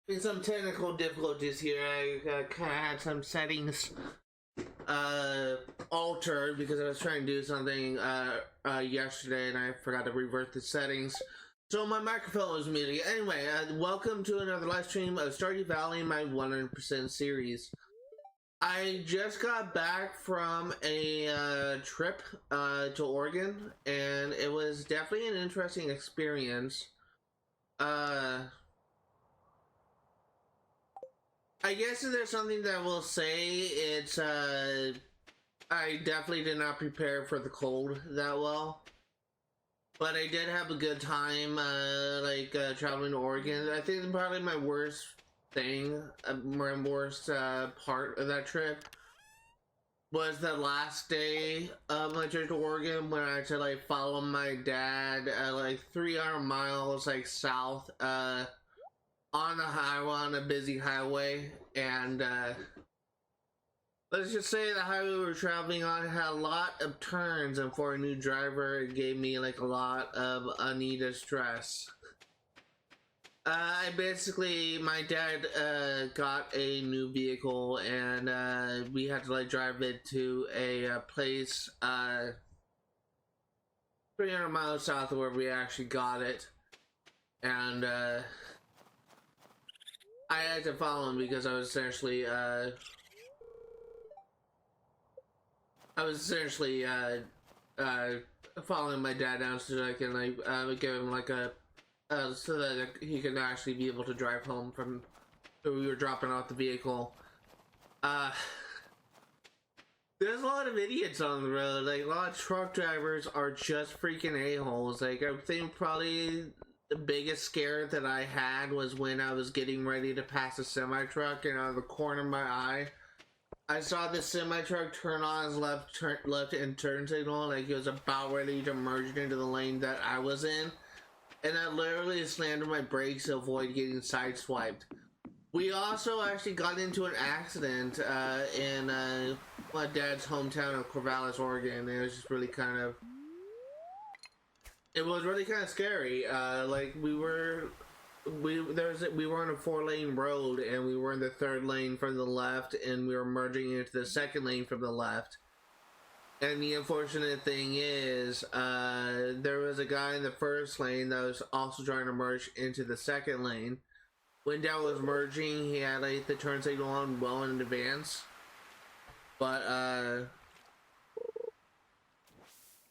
In some technical difficulties here. I kind of had some settings altered because I was trying to do something yesterday and I forgot to revert the settings. So my microphone was muted. Anyway, welcome to another live stream of Stardew Valley, my 100% series. I just got back from a trip to Oregon, and it was definitely an interesting experience. I guess if there's something that I will say, it's I definitely did not prepare for the cold that well. But I did have a good time, traveling to Oregon. I think probably my worst thing, my worst part of that trip was the last day of my trip to Oregon when I had to like follow my dad like 300 miles like south on the highway, on a busy highway, and let's just say the highway we were traveling on had a lot of turns, and for a new driver, it gave me like a lot of unneeded stress. My dad got a new vehicle, and we had to like drive it to a place 300 miles south of where we actually got it, and I had to follow him because I was essentially following my dad down so I can like give him like a so that he can actually be able to drive home from where we were dropping off the vehicle. There's a lot of idiots on the road. Like, a lot of truck drivers are just freaking a-holes. Like, I think probably the biggest scare that I had was when I was getting ready to pass a semi-truck, and out of the corner of my eye, I saw the semi-truck turn on his left turn signal, like he was about ready to merge into the lane that I was in, and I literally slammed on my brakes to avoid getting sideswiped. We also actually got into an accident in my dad's hometown of Corvallis, Oregon. It was just really kind of... It was really kind of scary. Like we were on a 4-lane road, and we were in the 3rd lane from the left, and we were merging into the 2nd lane from the left. And the unfortunate thing is, there was a guy in the 1st lane that was also trying to merge into the 2nd lane. When Dad was merging, he had like the turn signal on well in advance, but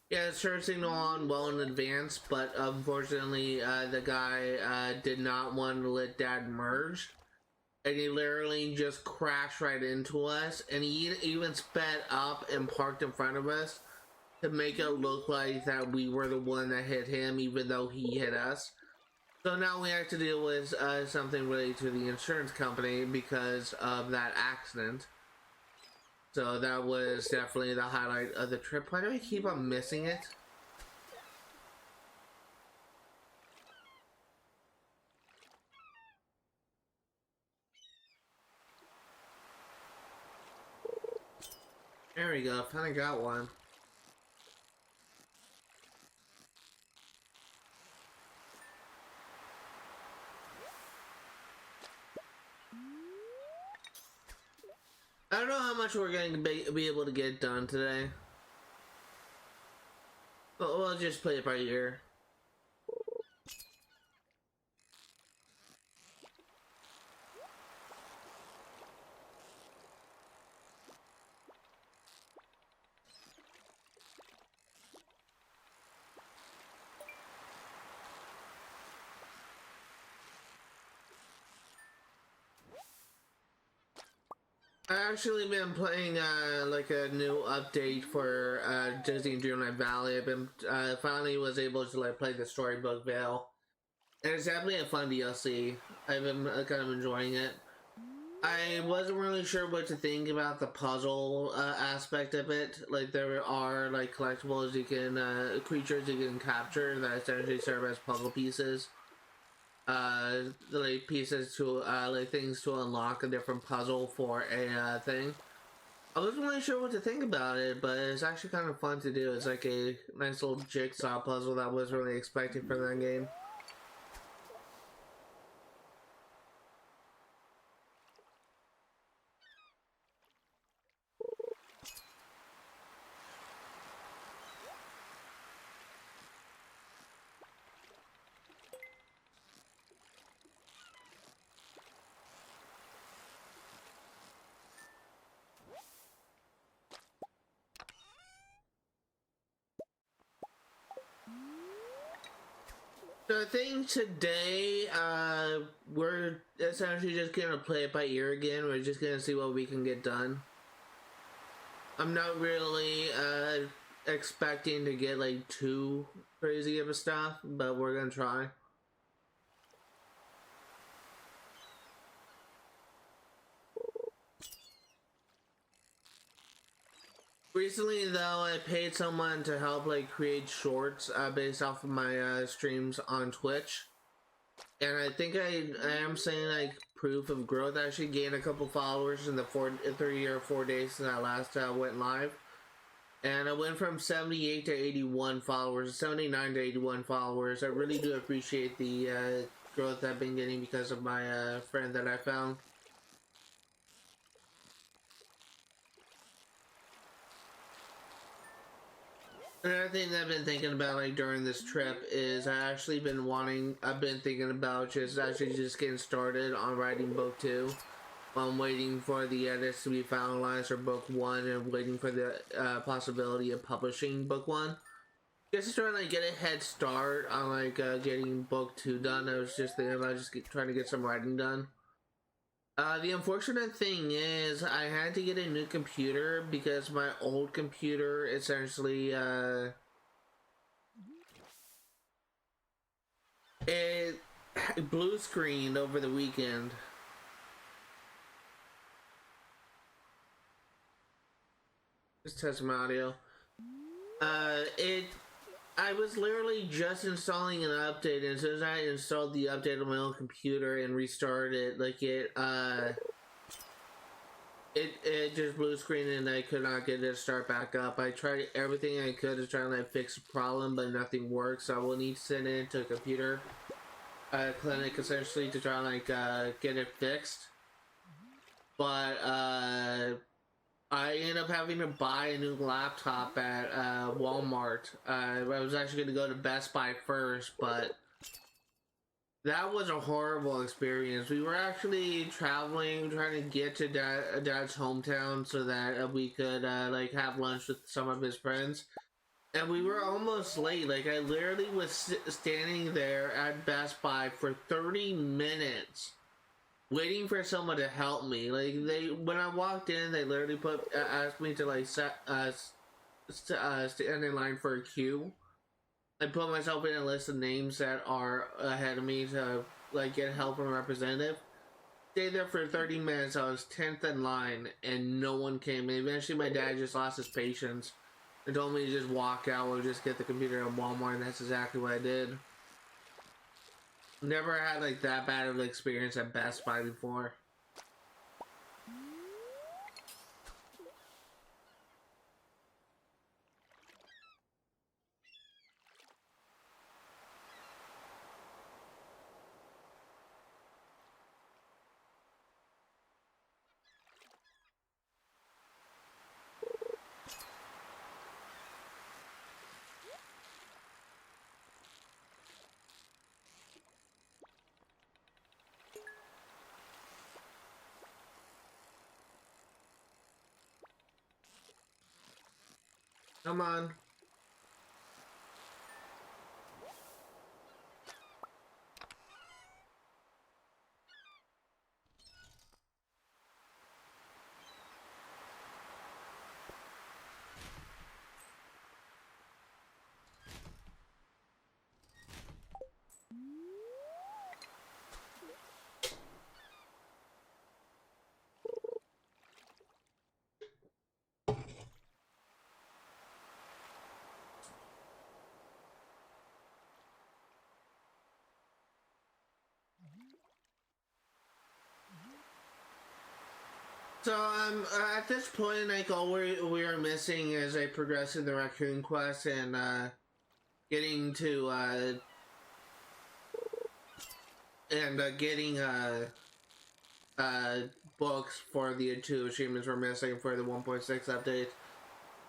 yeah, the turn signal on well in advance, but unfortunately, the guy did not want to let Dad merge, and he literally just crashed right into us, and he even sped up and parked in front of us to make it look like that we were the one that hit him, even though he hit us. So now we have to deal with something related to the insurance company because of that accident. So that was definitely the highlight of the trip. Why do I keep on missing it? There we go, finally got one. I don't know how much we're going to be able to get done today, but we'll just play it by ear. I actually been playing like a new update for Disney Dreamlight Valley. I've been finally was able to like play the Storybook Vale, and it's definitely a fun DLC. I've been kind of enjoying it. I wasn't really sure what to think about the puzzle aspect of it. Like there are like collectibles you can creatures you can capture that essentially serve as puzzle pieces. Like pieces to like things to unlock a different puzzle for a thing. I wasn't really sure what to think about it, but it's actually kind of fun to do. It's like a nice little jigsaw puzzle that I wasn't really expecting for that game. So I think today, we're essentially just gonna play it by ear again. We're just gonna see what we can get done. I'm not really, expecting to get, like, too crazy of a stuff, but we're gonna try. Recently, though, I paid someone to help, like, create shorts, based off of my, streams on Twitch. And I think I am saying, like, proof of growth. I actually gained a couple followers in the 3 or 4 days since I last went live. And I went from 78 to 81 followers, 79 to 81 followers. I really do appreciate the growth I've been getting because of my friend that I found. Another thing that I've been thinking about, like, during this trip is I've been thinking about just getting started on writing book 2. I'm waiting for the edits to be finalized for book 1 and waiting for the possibility of publishing book 1. Just trying to, like, get a head start on, like, getting book 2 done. I was just thinking about trying to get some writing done. The unfortunate thing is I had to get a new computer because my old computer essentially, it blue screened over the weekend. Just test my audio. I was literally just installing an update, and as soon as I installed the update on my own computer and restarted it, like, it just blue screened and I could not get it to start back up. I tried everything I could to try and, like, fix the problem, but nothing worked, so I will need to send it into a computer clinic essentially to try and, like, get it fixed. But I ended up having to buy a new laptop at Walmart. I was actually going to go to Best Buy first, but that was a horrible experience. We were actually traveling, trying to get to Dad's hometown so that we could like, have lunch with some of his friends. And we were almost late. Like, I literally was standing there at Best Buy for 30 minutes waiting for someone to help me. Like, when I walked in, they literally asked me to, like, stand in line for a queue. I put myself in a list of names that are ahead of me to, like, get help from a representative. Stayed there for 30 minutes. I was 10th in line and no one came. And eventually my dad just lost his patience and told me to just walk out or just get the computer at Walmart, and that's exactly what I did. Never had, like, that bad of an experience at Best Buy before. Come on. So, at this point, like, all we are missing is a progress in the raccoon quest and, getting to, getting, books for the 2 achievements we're missing for the 1.6 update.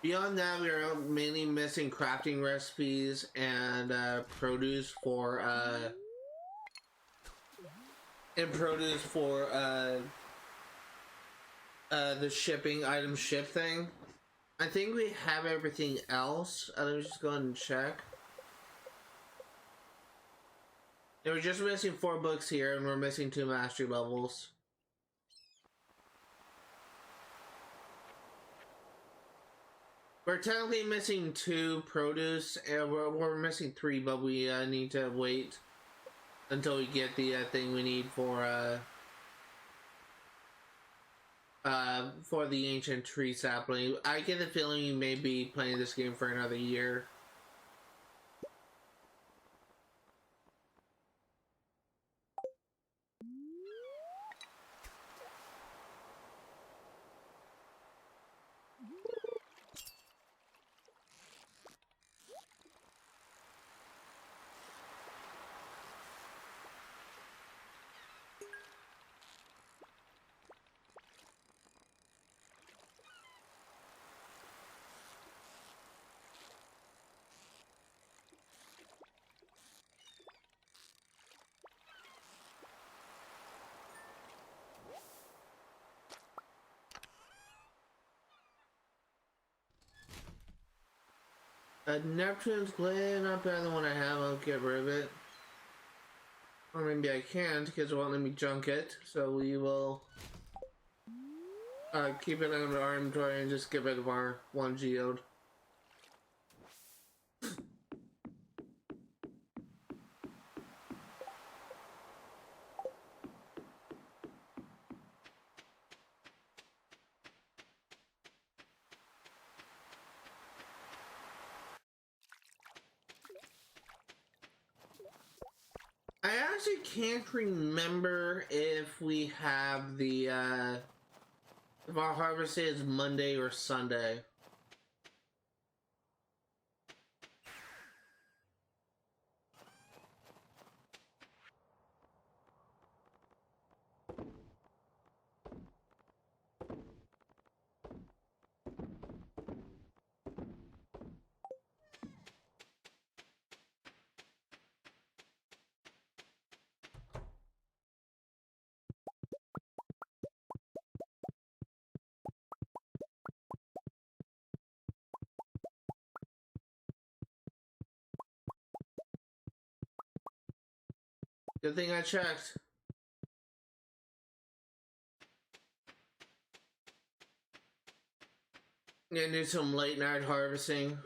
Beyond that, we are mainly missing crafting recipes and, produce for, the shipping item ship thing. I think we have everything else. Let me just go ahead and check. Yeah, we're just missing 4 books here, and we're missing 2 mastery levels. We're technically missing 2 produce, and we're missing 3, but we need to wait until we get the thing we need for the ancient tree sapling. I get the feeling you may be playing this game for another year. Neptune's Glade, not bad than one I have, I'll get rid of it. Or maybe I can't, because it won't let me junk it, so we will keep it in our inventory and just get rid of our 1 geode. I actually can't remember if we have the, if our harvest is Monday or Sunday. Good thing I checked. Gonna do some late night harvesting.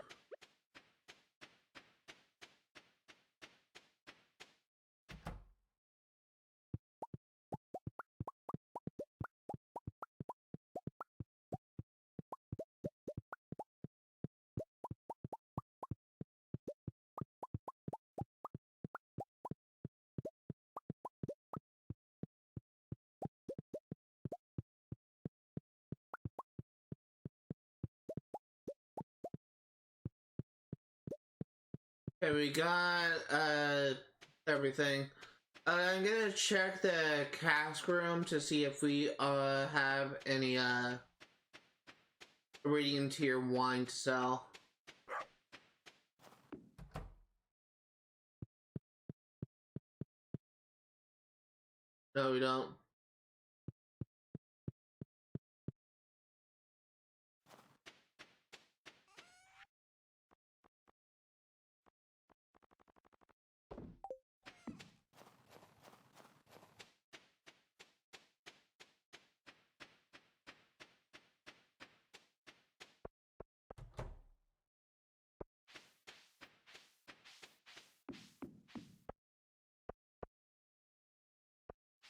Okay, we got everything. I'm gonna check the cask room to see if we have any radiant tier wine to sell. No, we don't.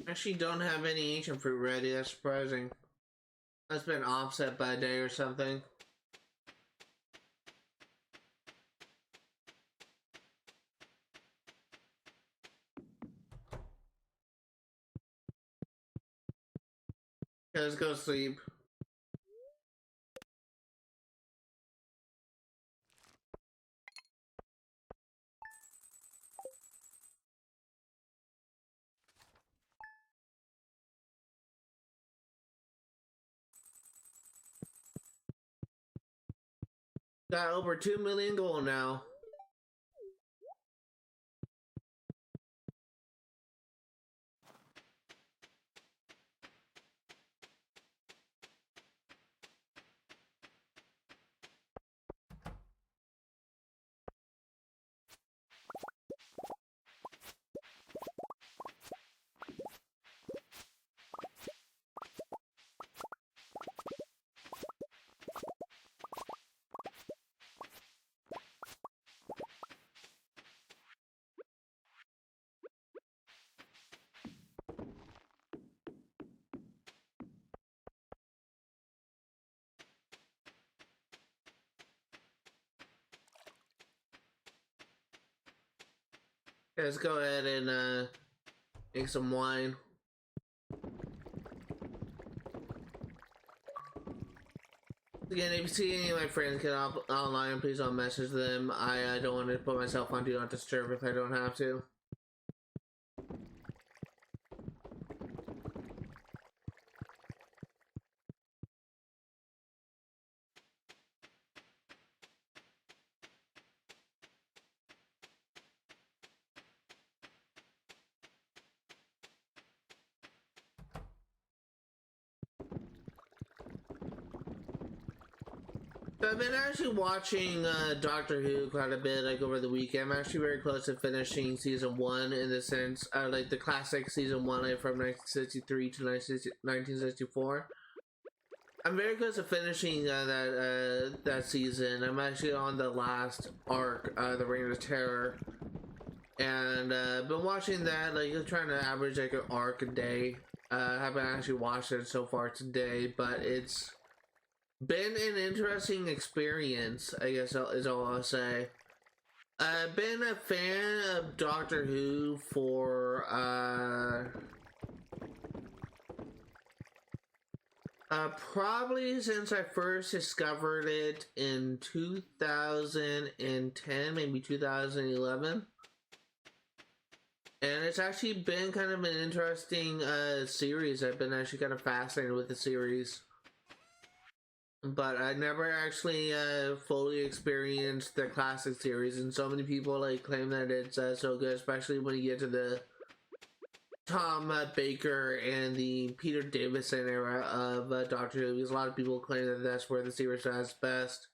Actually don't have any ancient fruit ready, that's surprising. That's been offset by a day or something. Okay, let's go sleep. Got over 2 million gold now. Let's go ahead and make some wine. Again, if you see any of my friends get online, please don't message them. I don't want to put myself on Do Not Disturb if I don't have to. So I've been actually watching Doctor Who quite a bit, like over the weekend. I'm actually very close to finishing season 1 in the sense, like the classic season 1, like from 1963 to 1964. I'm very close to finishing that season. I'm actually on the last arc, the Reign of Terror, and been watching that. Like trying to average like an arc a day. Haven't actually watched it so far today, but it's been an interesting experience, I guess is all I'll say. I've been a fan of Doctor Who for probably since I first discovered it in 2010, maybe 2011. And it's actually been kind of an interesting series. I've been actually kind of fascinated with the series. But I never actually fully experienced the classic series, and so many people like claim that it's so good, especially when you get to the Tom Baker and the Peter Davison era of Doctor Who, because a lot of people claim that that's where the series is best.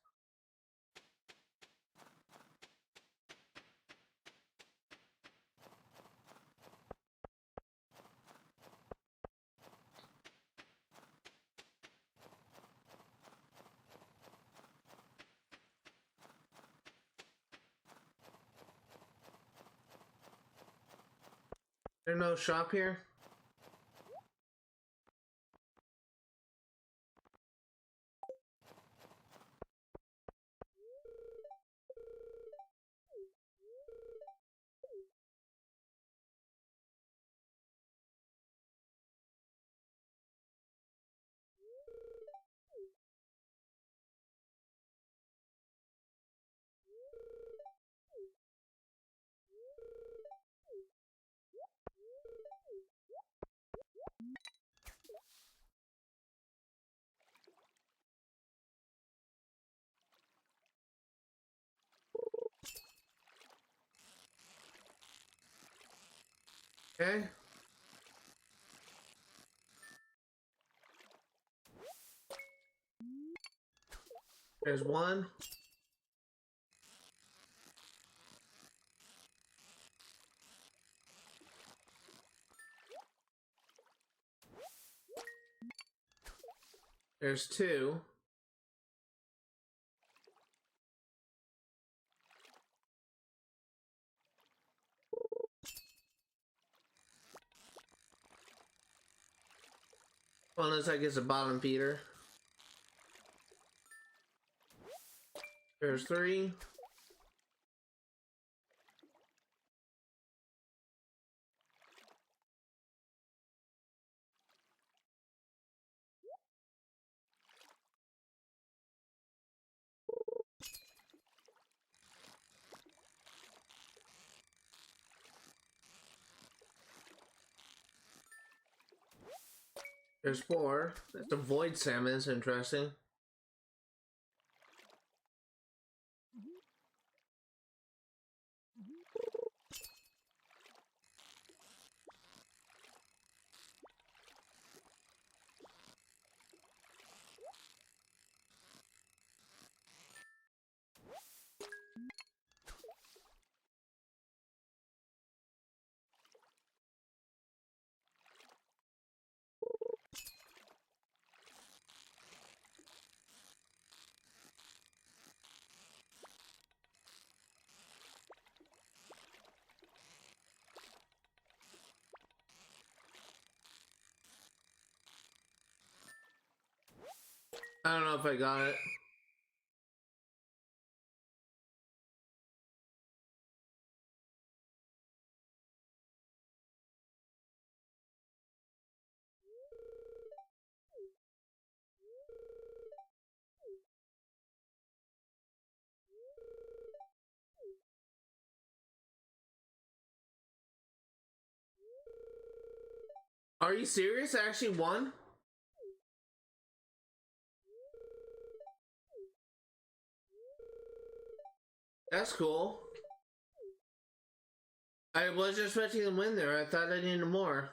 There's no shop here? Okay. There's one. There's two. One looks like it's a bottom feeder. There's three. There's four. There's a void salmon. It's interesting. I don't know if I got it. Are you serious? I actually won? That's cool. I wasn't expecting to win there. I thought I needed more.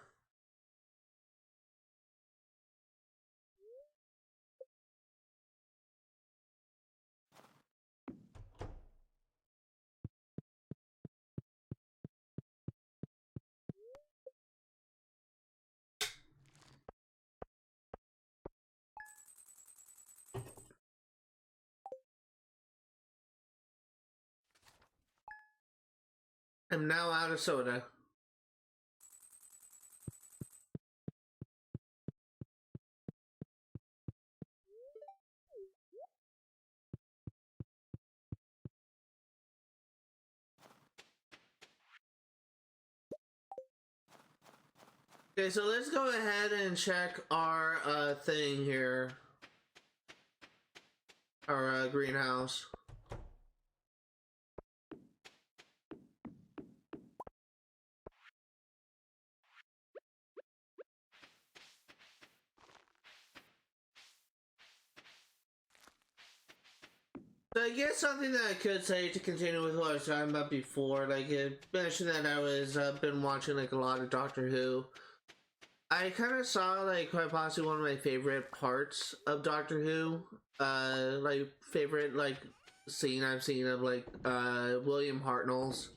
I'm now out of soda. Okay, so let's go ahead and check our thing here. Our greenhouse. So I guess something that I could say to continue with what I was talking about before, like it mentioned that I was been watching like a lot of Doctor Who. I kind of saw like quite possibly one of my favorite parts of Doctor Who, like favorite like scene I've seen of like William Hartnell's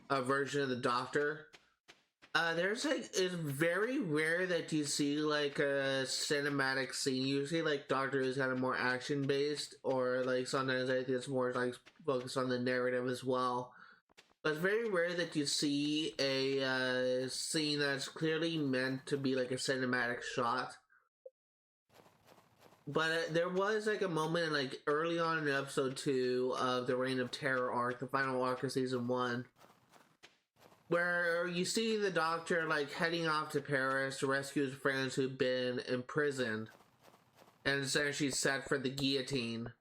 version of the Doctor. There's like it's very rare that you see like a cinematic scene. Usually, like Doctor is kind of more action based, or like sometimes I think it's more like focused on the narrative as well. But it's very rare that you see a scene that's clearly meant to be like a cinematic shot. But there was like a moment like early on in episode 2 of the Reign of Terror arc, the final arc of season 1, where you see the Doctor like heading off to Paris to rescue his friends who've been imprisoned and essentially set for the guillotine.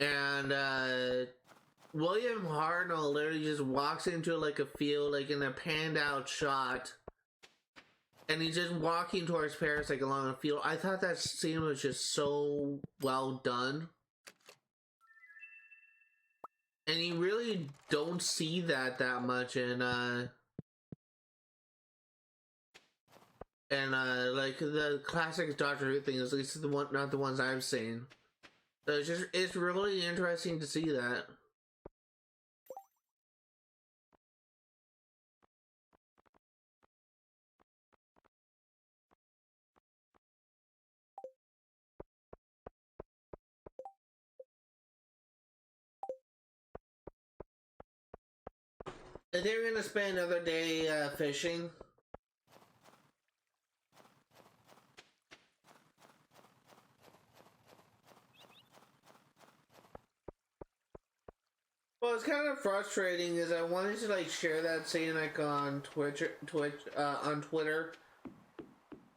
And William Hartnell literally just walks into like a field, like in a panned out shot, and he's just walking towards Paris like along a field. I thought that scene was just so well done. And you really don't see that much in like the classic Doctor Who things, at least the one, not the ones I've seen. So it's really interesting to see that. They're gonna spend another day fishing. Well, it's kind of frustrating is I wanted to like share that scene like on on Twitter,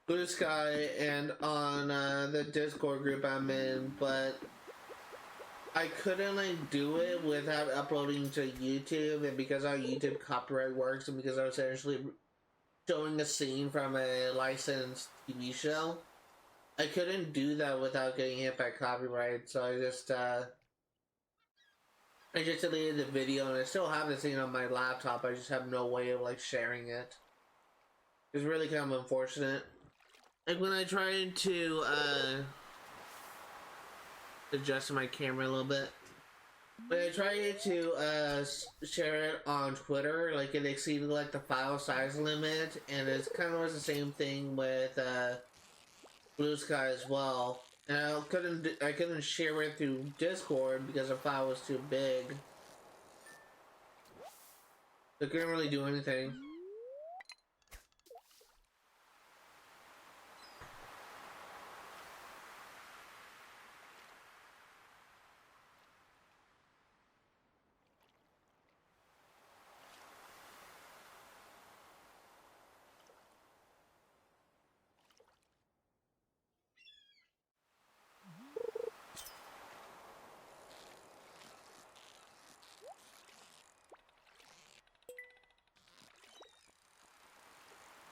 Blue Sky, and on the Discord group I'm in, but I couldn't like do it without uploading to YouTube, and because how YouTube copyright works, and because I was actually showing a scene from a licensed TV show, I couldn't do that without getting hit by copyright. So I just deleted the video, and I still have the scene on my laptop. I just have no way of like sharing it. It's really kind of unfortunate. Like when I tried to adjust my camera a little bit. When I tried to share it on Twitter, like it exceeded like the file size limit, and it kind of was the same thing with Blue Sky as well. And I couldn't share it through Discord because the file was too big. I couldn't really do anything.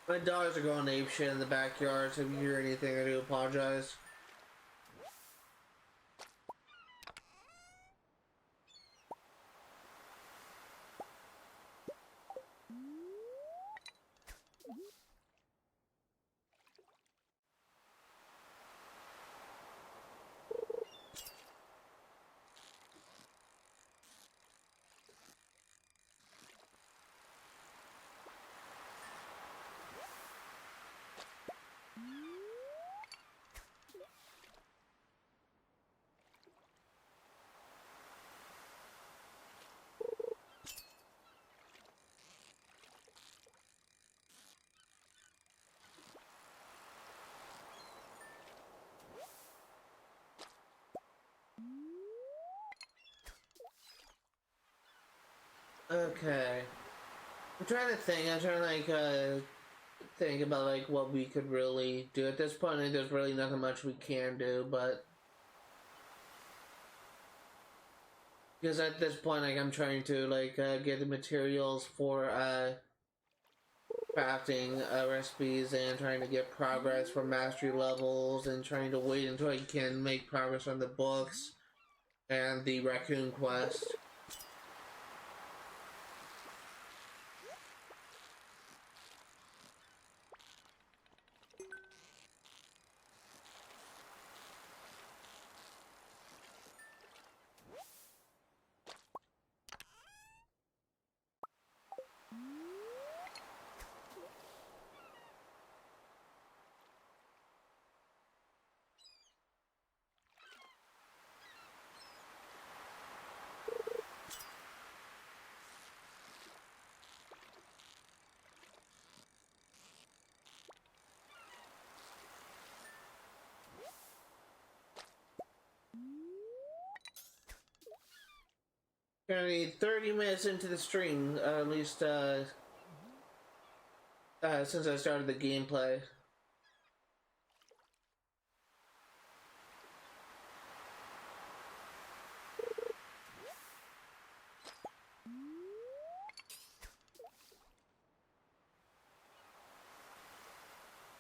My dogs are going apeshit in the backyard, so if you hear anything, I do apologize. Okay. I'm trying to think. I'm trying to think about like what we could really do at this point. Like, there's really nothing much we can do, but because at this point, like I'm trying to get the materials for crafting recipes and trying to get progress for mastery levels and trying to wait until I can make progress on the books and the raccoon quest. Gonna need 30 minutes into the stream, at least since I started the gameplay.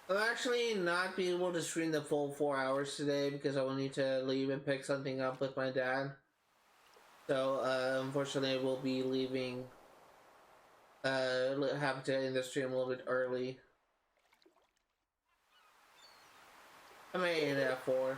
I'll actually not be able to stream the full 4 hours today because I will need to leave and pick something up with my dad. So, unfortunately, we'll be leaving, have to end the stream a little bit early. I may end at 4.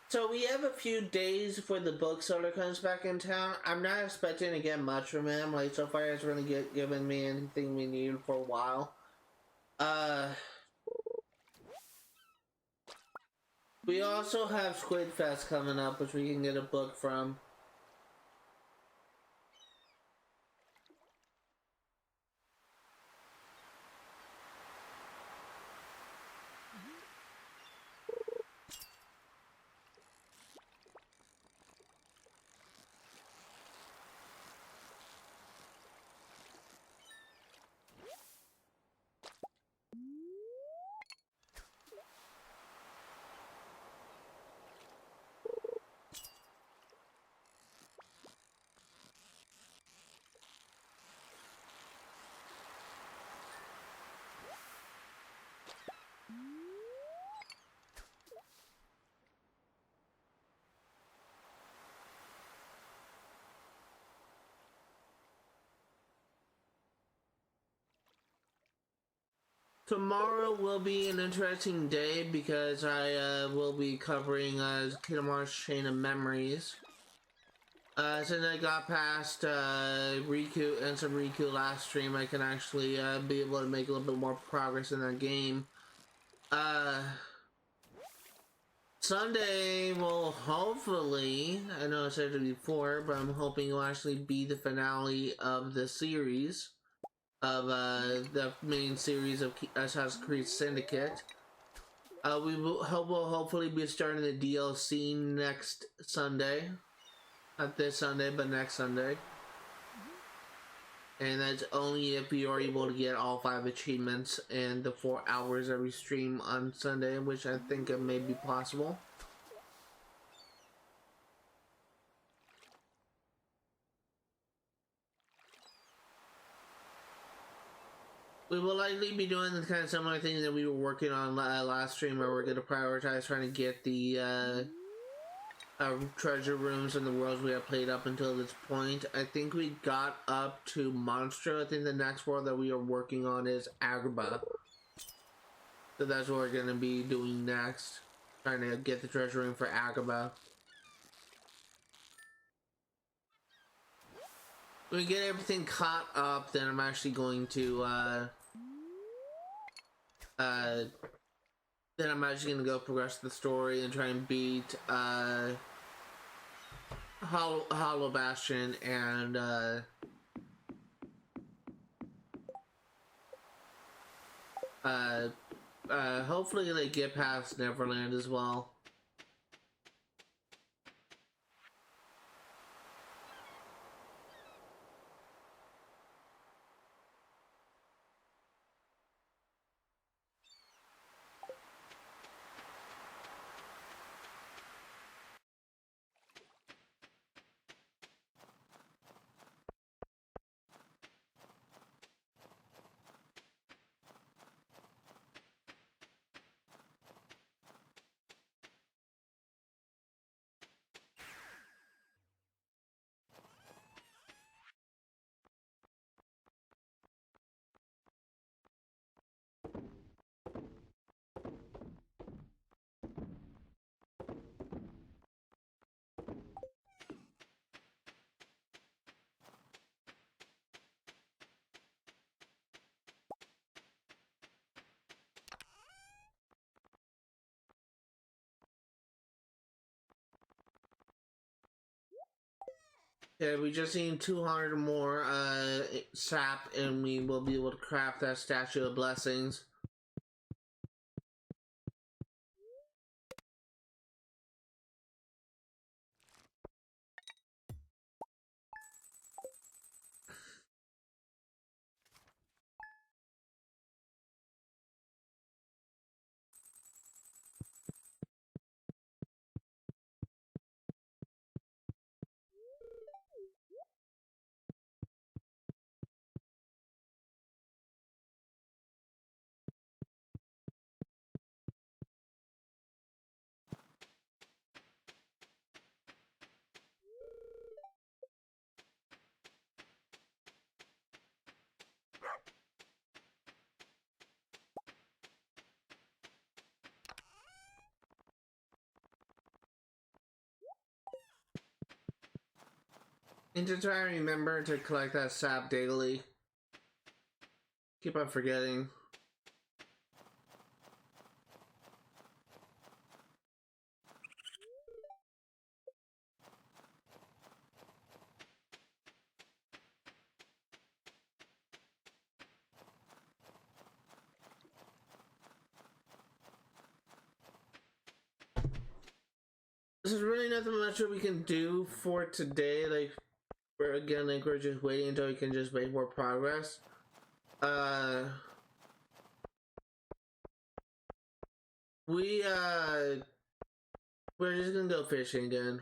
So we have a few days before the bookseller comes back in town. I'm not expecting to get much from him. Like, so far, he hasn't really given me anything we need for a while. We also have Squidfest coming up, which we can get a book from. Tomorrow will be an interesting day because I will be covering Kingdom Hearts Chain of Memories. Since I got past Riku and some Riku last stream, I can actually be able to make a little bit more progress in that game. Sunday will hopefully, I know I said it before, but I'm hoping it will actually be the finale of the series, of the main series of Assassin's Creed Syndicate. We will hopefully be starting the DLC next Sunday. Not this Sunday, but next Sunday. And that's only if you are able to get all 5 achievements in the 4 hours every stream on Sunday, which I think it may be possible. We will likely be doing the kind of similar thing that we were working on last stream, where we're going to prioritize trying to get the treasure rooms in the worlds we have played up until this point. I think we got up to Monstro. I think the next world that we are working on is Agrabah. So that's what we're going to be doing next. Trying to get the treasure room for Agrabah. When we get everything caught up, then I'm actually going to then I'm actually going to go progress the story and try and beat Hollow Bastion and hopefully like get past Neverland as well. Yeah, we just need 200 more sap and we will be able to craft that Statue of Blessings. And to try and remember to collect that sap daily. Keep on forgetting. There's really nothing much that we can do for today. Like, we're just waiting until we can just make more progress. We're just gonna go fishing again.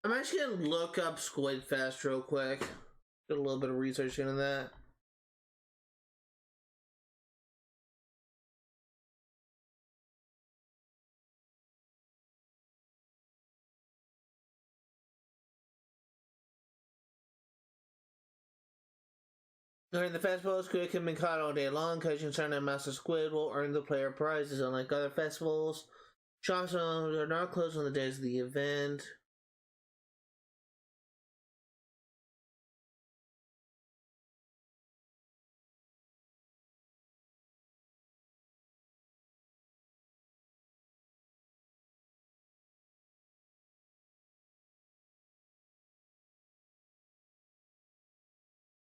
I'm actually gonna look up Squidfest real quick. Do a little bit of research into that. During the festival, squid can be caught all day long. Catching certain amounts of squid will earn the player prizes. Unlike other festivals, shops are not closed on the days of the event.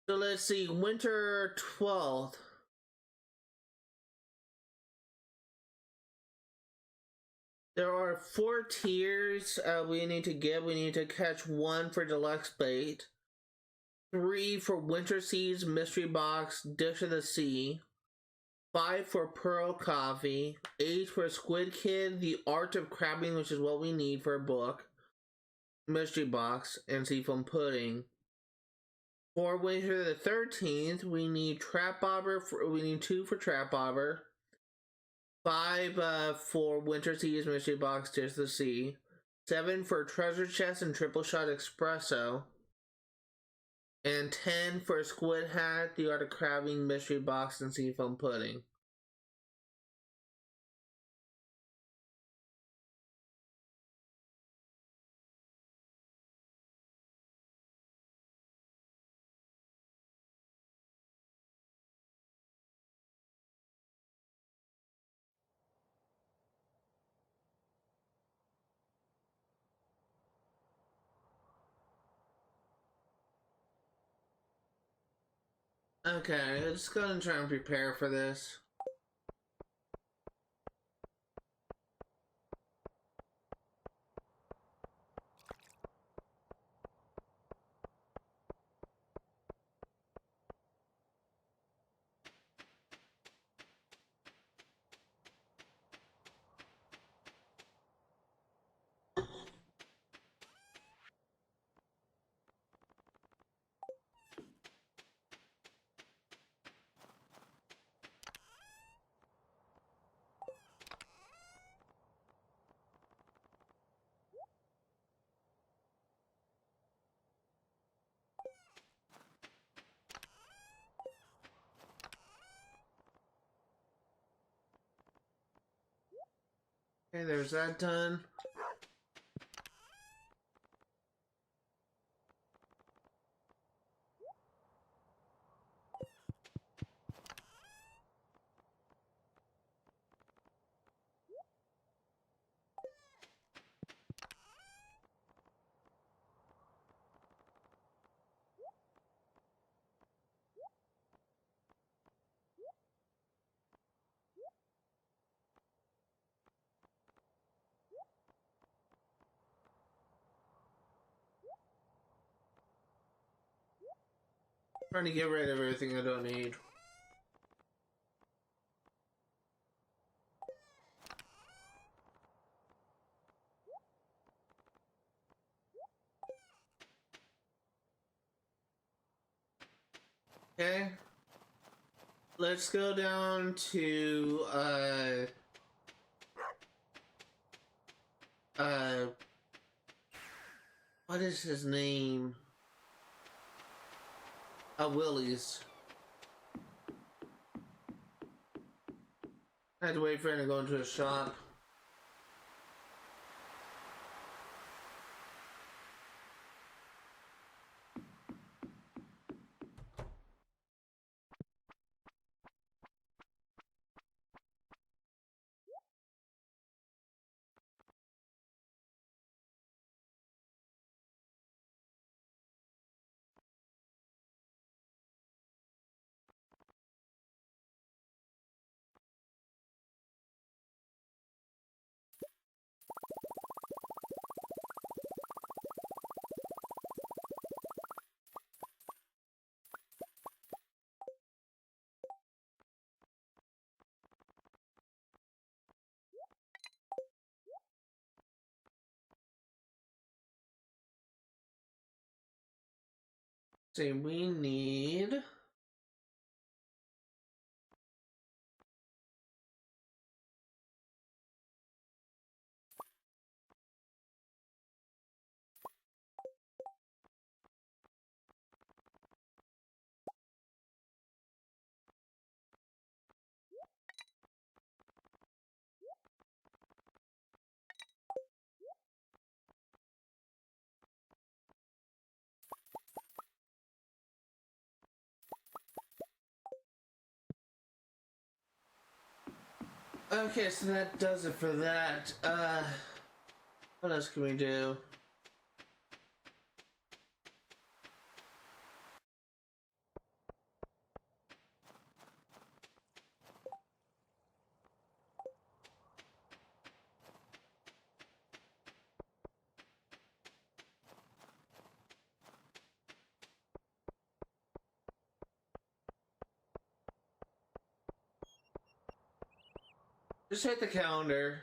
So let's see, winter 12th. There are 4 tiers we need to get. We need to catch 1 for deluxe bait, 3 for winter seeds, mystery box, dish of the sea, 5 for pearl coffee, 8 for squid kid, the art of crabbing, which is what we need for a book, mystery box, and seafoam pudding. For winter the 13th, we need trap bobber. We need 2 for trap bobber, 5 for winter seas, mystery box, dish of the sea, 7 for treasure chest and triple shot espresso, and 10 for squid hat, the art of crabbing, mystery box, and seafoam pudding. Okay, let's go and try and prepare for this. Okay, there's that done. Trying to get rid of everything I don't need. Okay. Let's go down to what is his name? Willie's. I had to wait for him to go into a shop. See, we need Okay, so that does it for that. What else can we do? Just hit the calendar.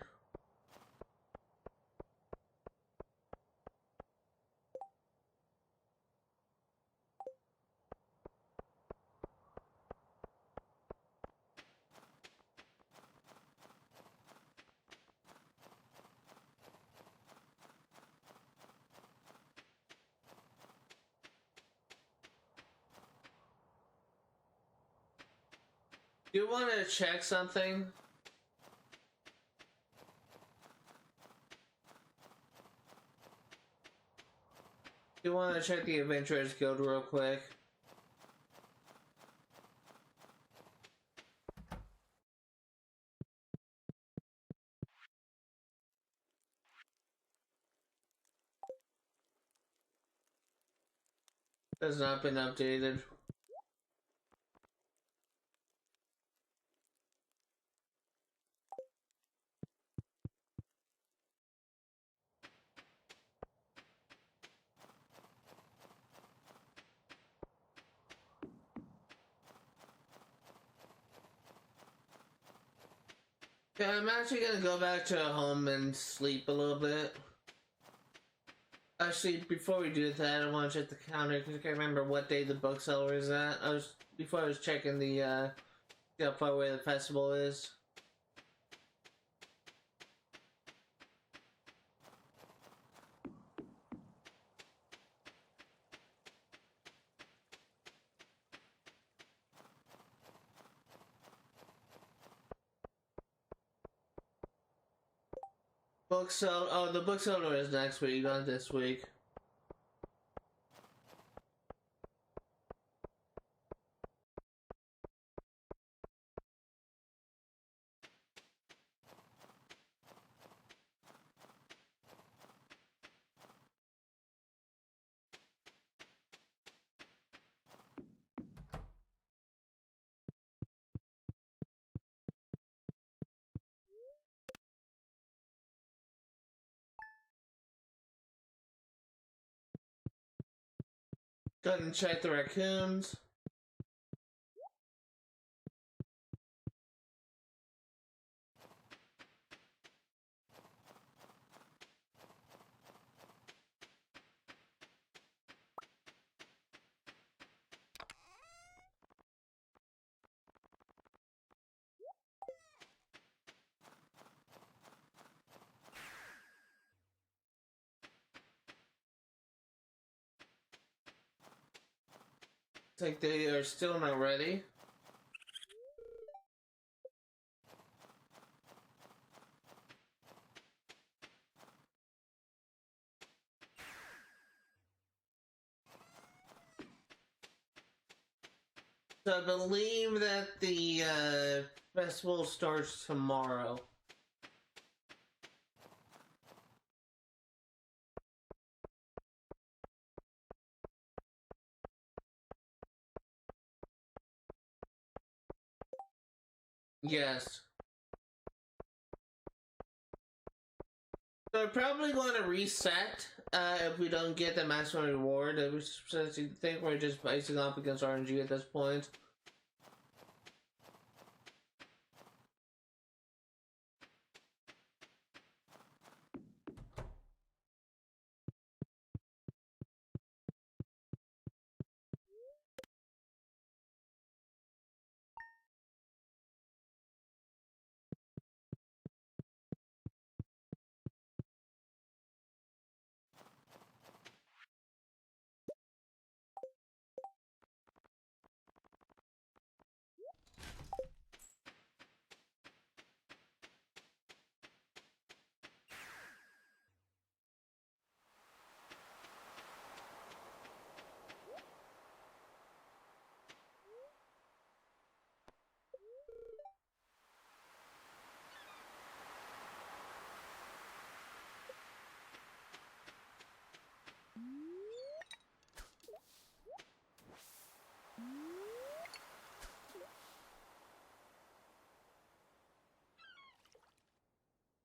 Do you want to check something? Do you want to check the Adventurers Guild real quick? Has not been updated. Yeah, I'm actually gonna go back to home and sleep a little bit. Actually, before we do that, I want to check the calendar because I can't remember what day the bookseller is at. Before I was checking the how far away the festival is. Bookseller. Oh, the bookseller is next week, not this week. Go ahead and check the raccoons. It's like they are still not ready. So I believe that the festival starts tomorrow. Yes. So we're probably going to reset if we don't get the maximum reward. Since you think we're just facing off against RNG at this point.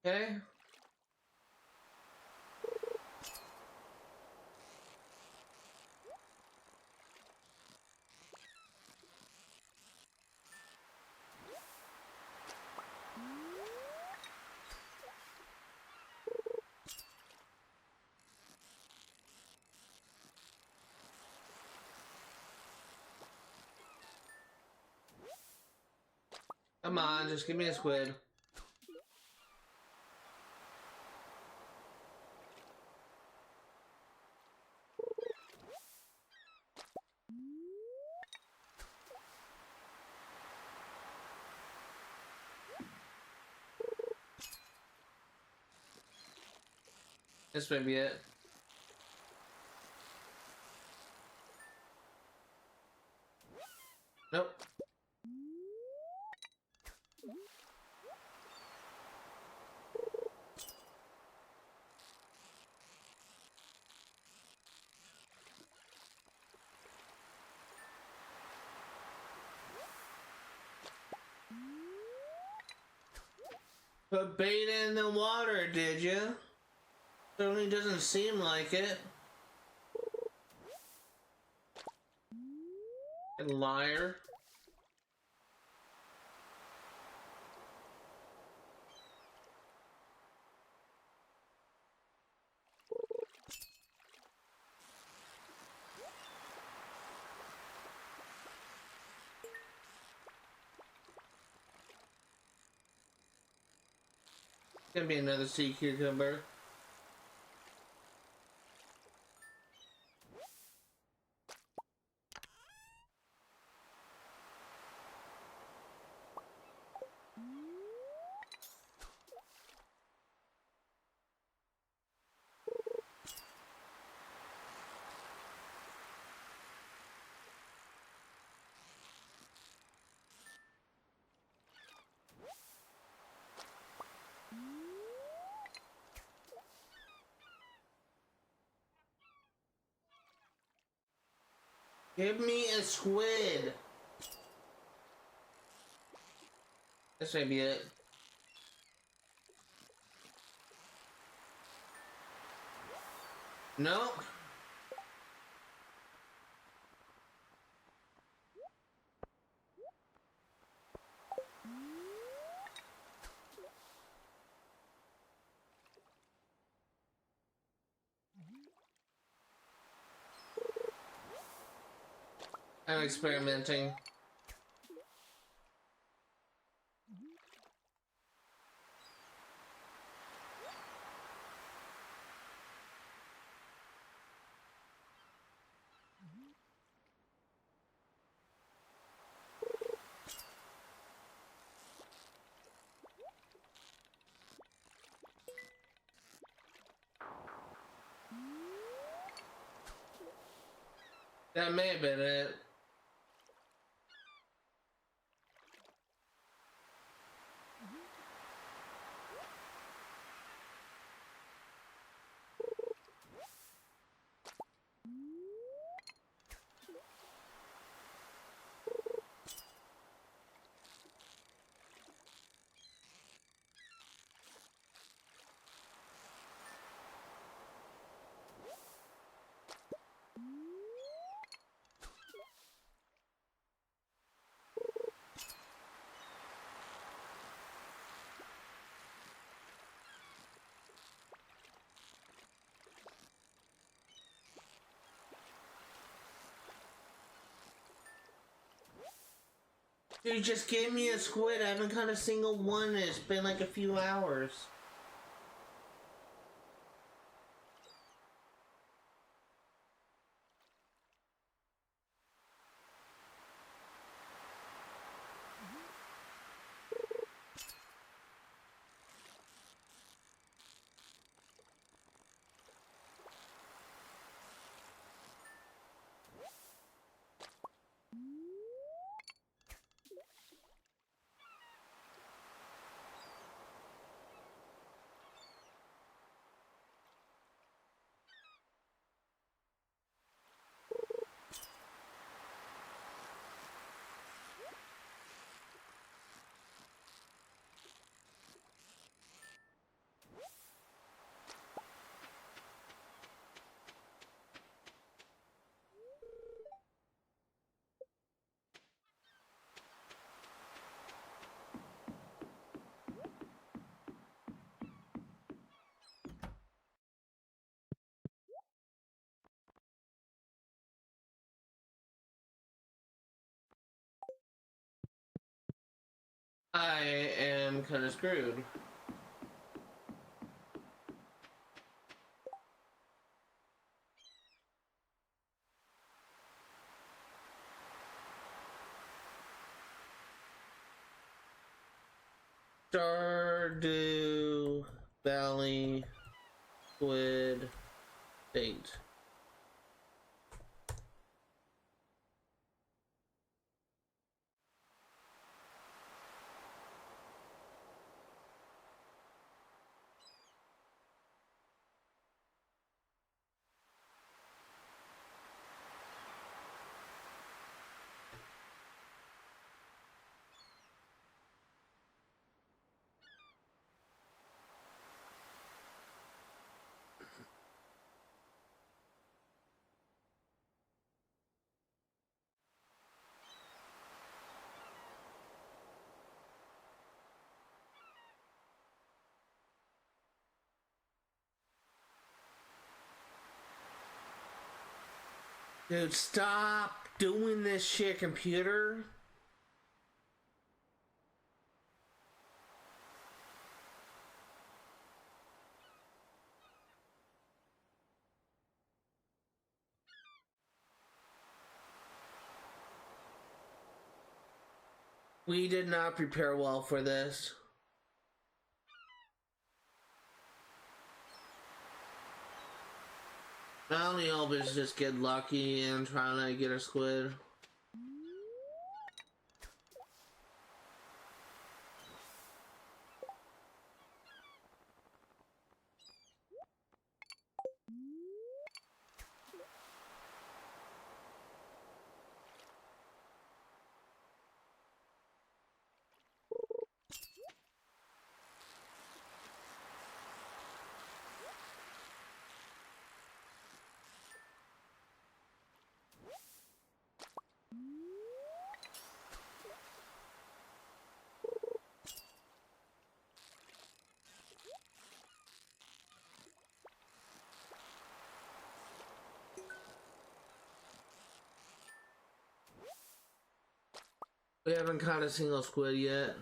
Okay. Come on, just give me a squid. This may be it. Nope. Put bait in the water, did you? Certainly doesn't seem like it. Liar. Gonna be another sea cucumber. Give me a squid. This may be it. Nope. I'm experimenting. That may have been it. Dude, just give me a squid. I haven't caught a single one. It's been like a few hours. I am kind of screwed. Stardew Valley Squid Date. Dude, stop doing this shit, computer. We did not prepare well for this. I only hope it's just get lucky and trying to get a squid. We haven't caught a single squid yet.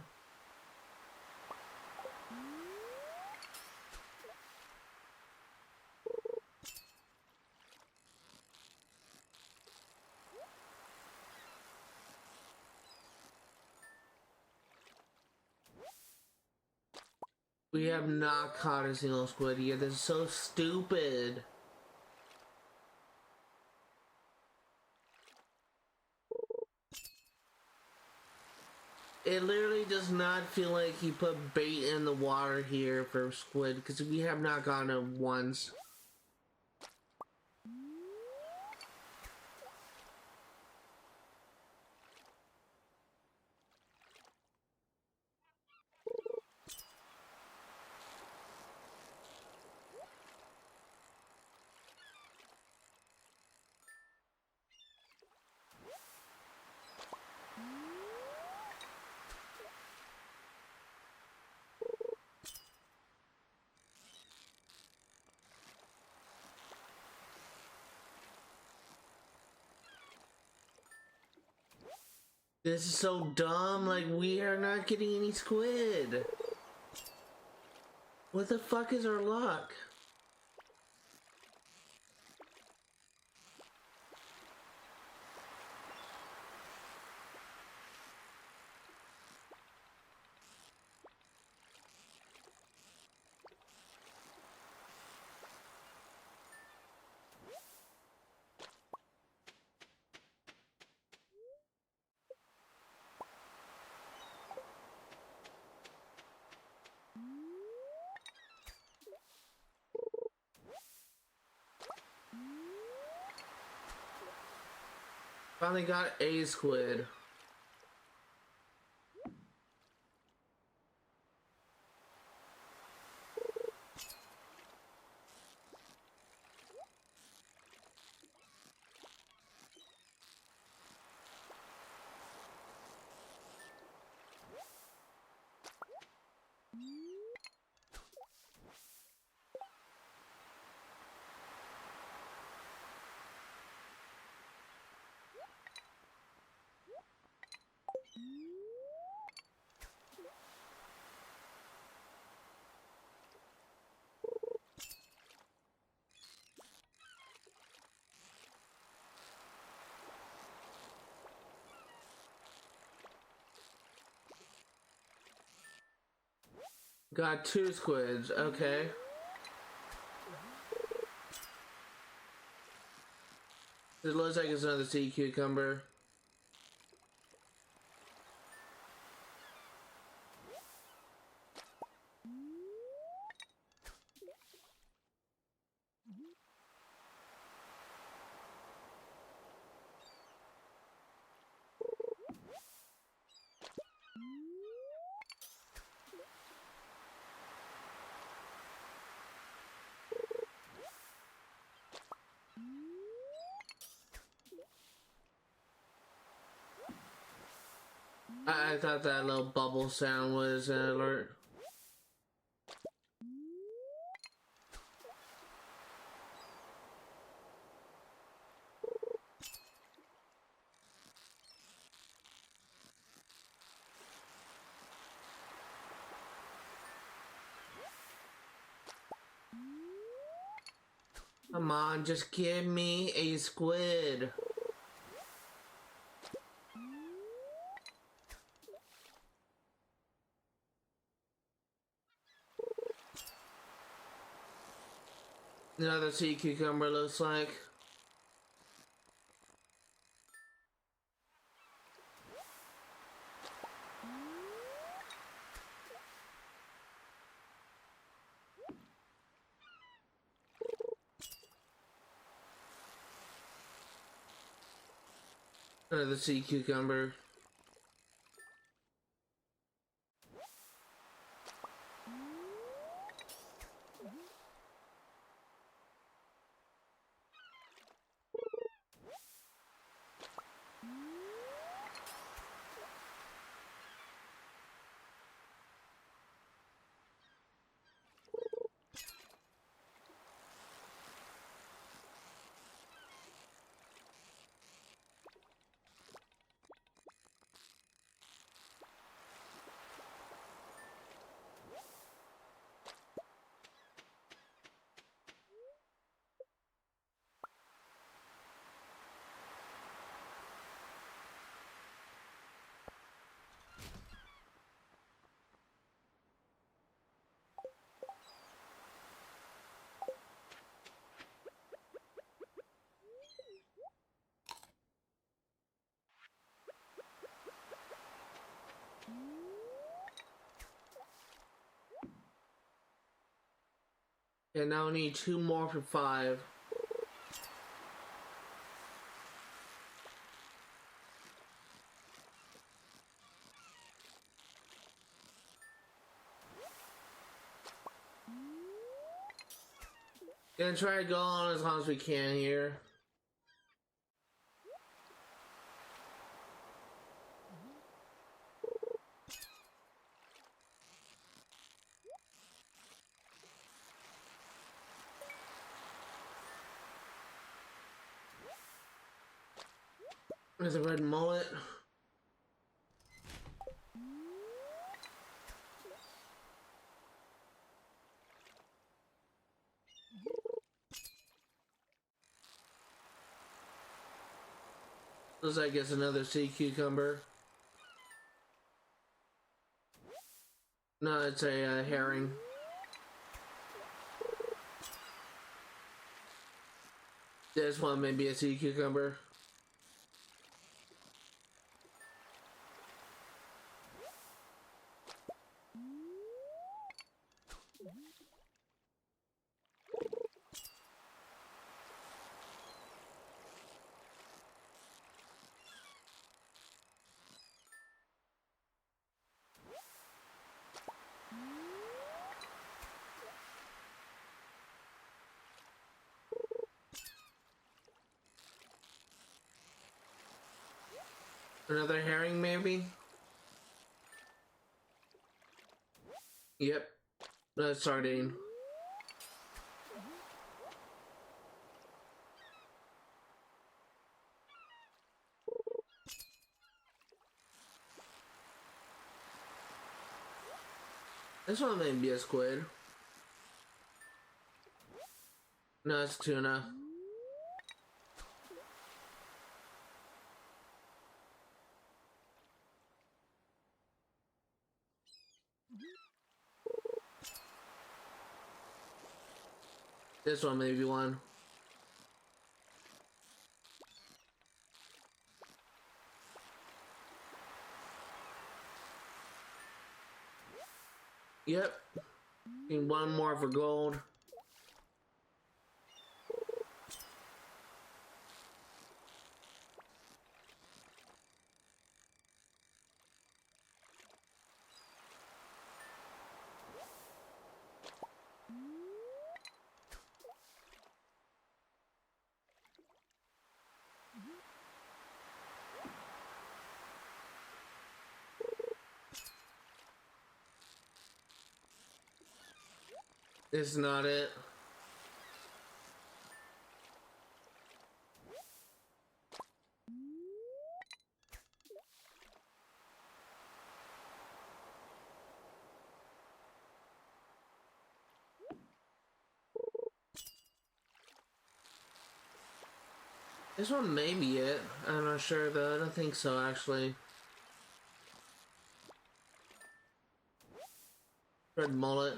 We have not caught a single squid yet. This is so stupid. It literally does not feel like he put bait in the water here for squid because we have not gotten it once. This is so dumb, like we are not getting any squid. What the fuck is our luck? Finally got a squid. Got 2 squids, okay. It looks like it's another sea cucumber. I thought that little bubble sound was an alert. Come on, just give me a squid. Another sea cucumber looks like. Another sea cucumber. And now we need 2 more for 5. Gonna try to go on as long as we can here. There's a red mullet. Looks like it's another sea cucumber. No, it's a herring. This one may be a sea cucumber. Another herring, maybe? Yep. That's sardine. This one may be a squid. No, it's tuna. This one may be one. Yep. Need one more for gold. It's not it. This one may be it. I'm not sure though. I don't think so actually. Red mullet.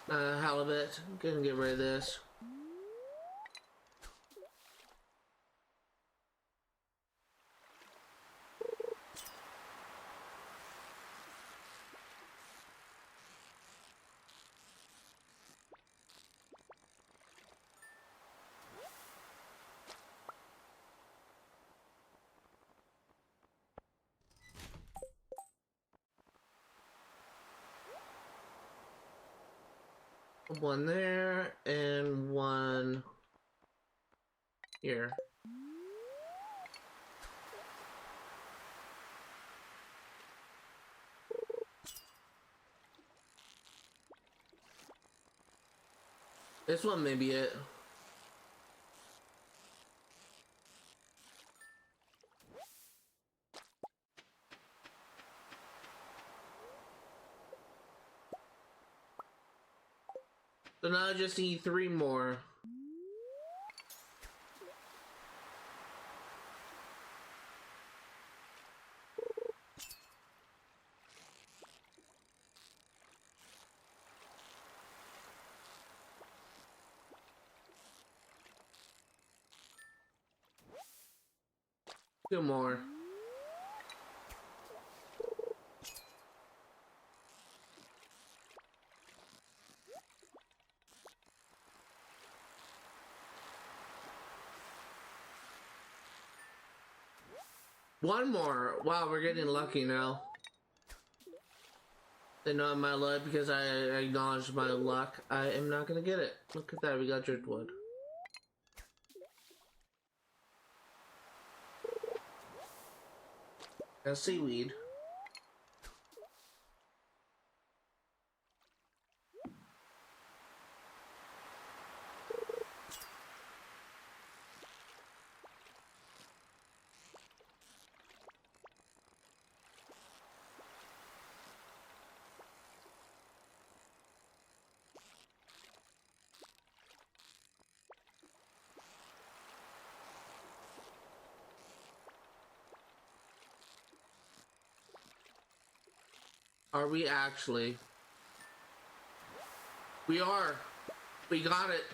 Halibut. Gonna get rid of this. One there and one here. This one may be it. So now I just need 3 more. Two more. One more. Wow, we're getting lucky now. They know I'm my luck because I acknowledged my luck. I am not gonna get it. Look at that, we got driftwood. Got seaweed. Are we actually? We are. We got it.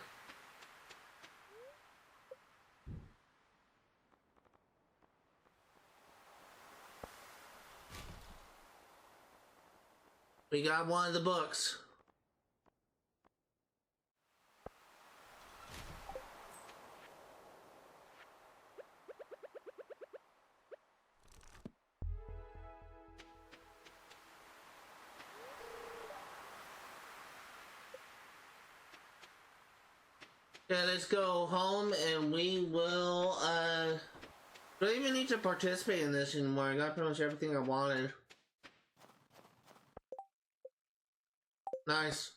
We got one of the books. Okay, let's go home and we will I don't even need to participate in this anymore. I got pretty much everything I wanted. Nice.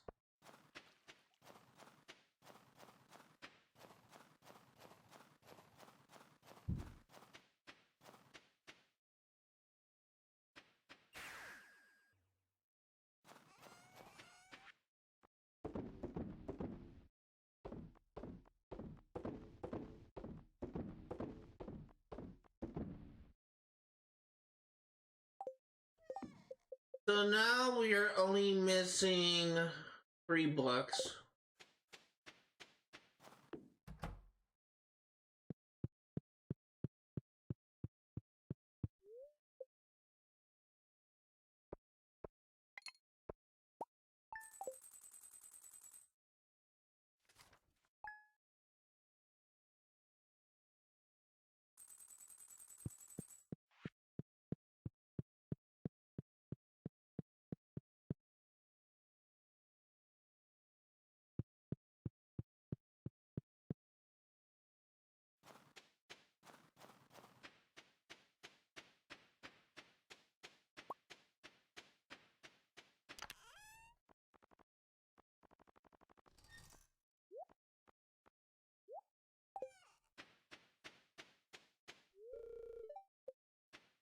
So now we are only missing 3 blocks.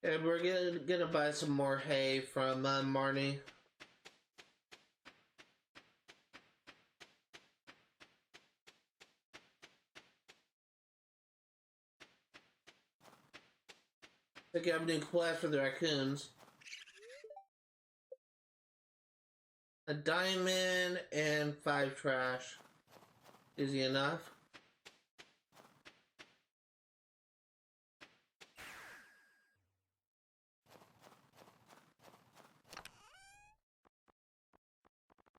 And we're gonna buy some more hay from Marnie. I think I have a new quest for the raccoons. A diamond and 5 trash. Easy enough.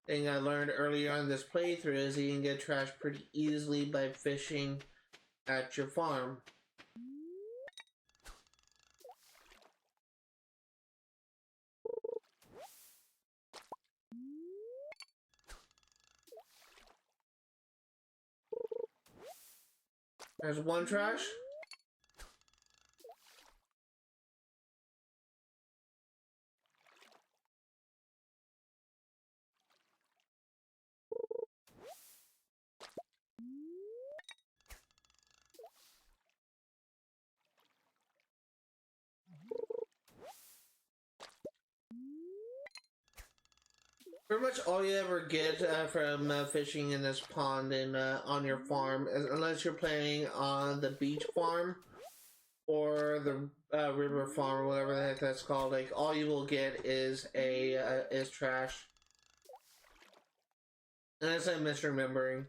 Thing I learned earlier on this playthrough is you can get trash pretty easily by fishing at your farm. There's 1 trash. Pretty much all you ever get from fishing in this pond and on your farm, unless you're playing on the beach farm or the river farm or whatever the heck that's called, like all you will get is is trash. Unless I'm misremembering.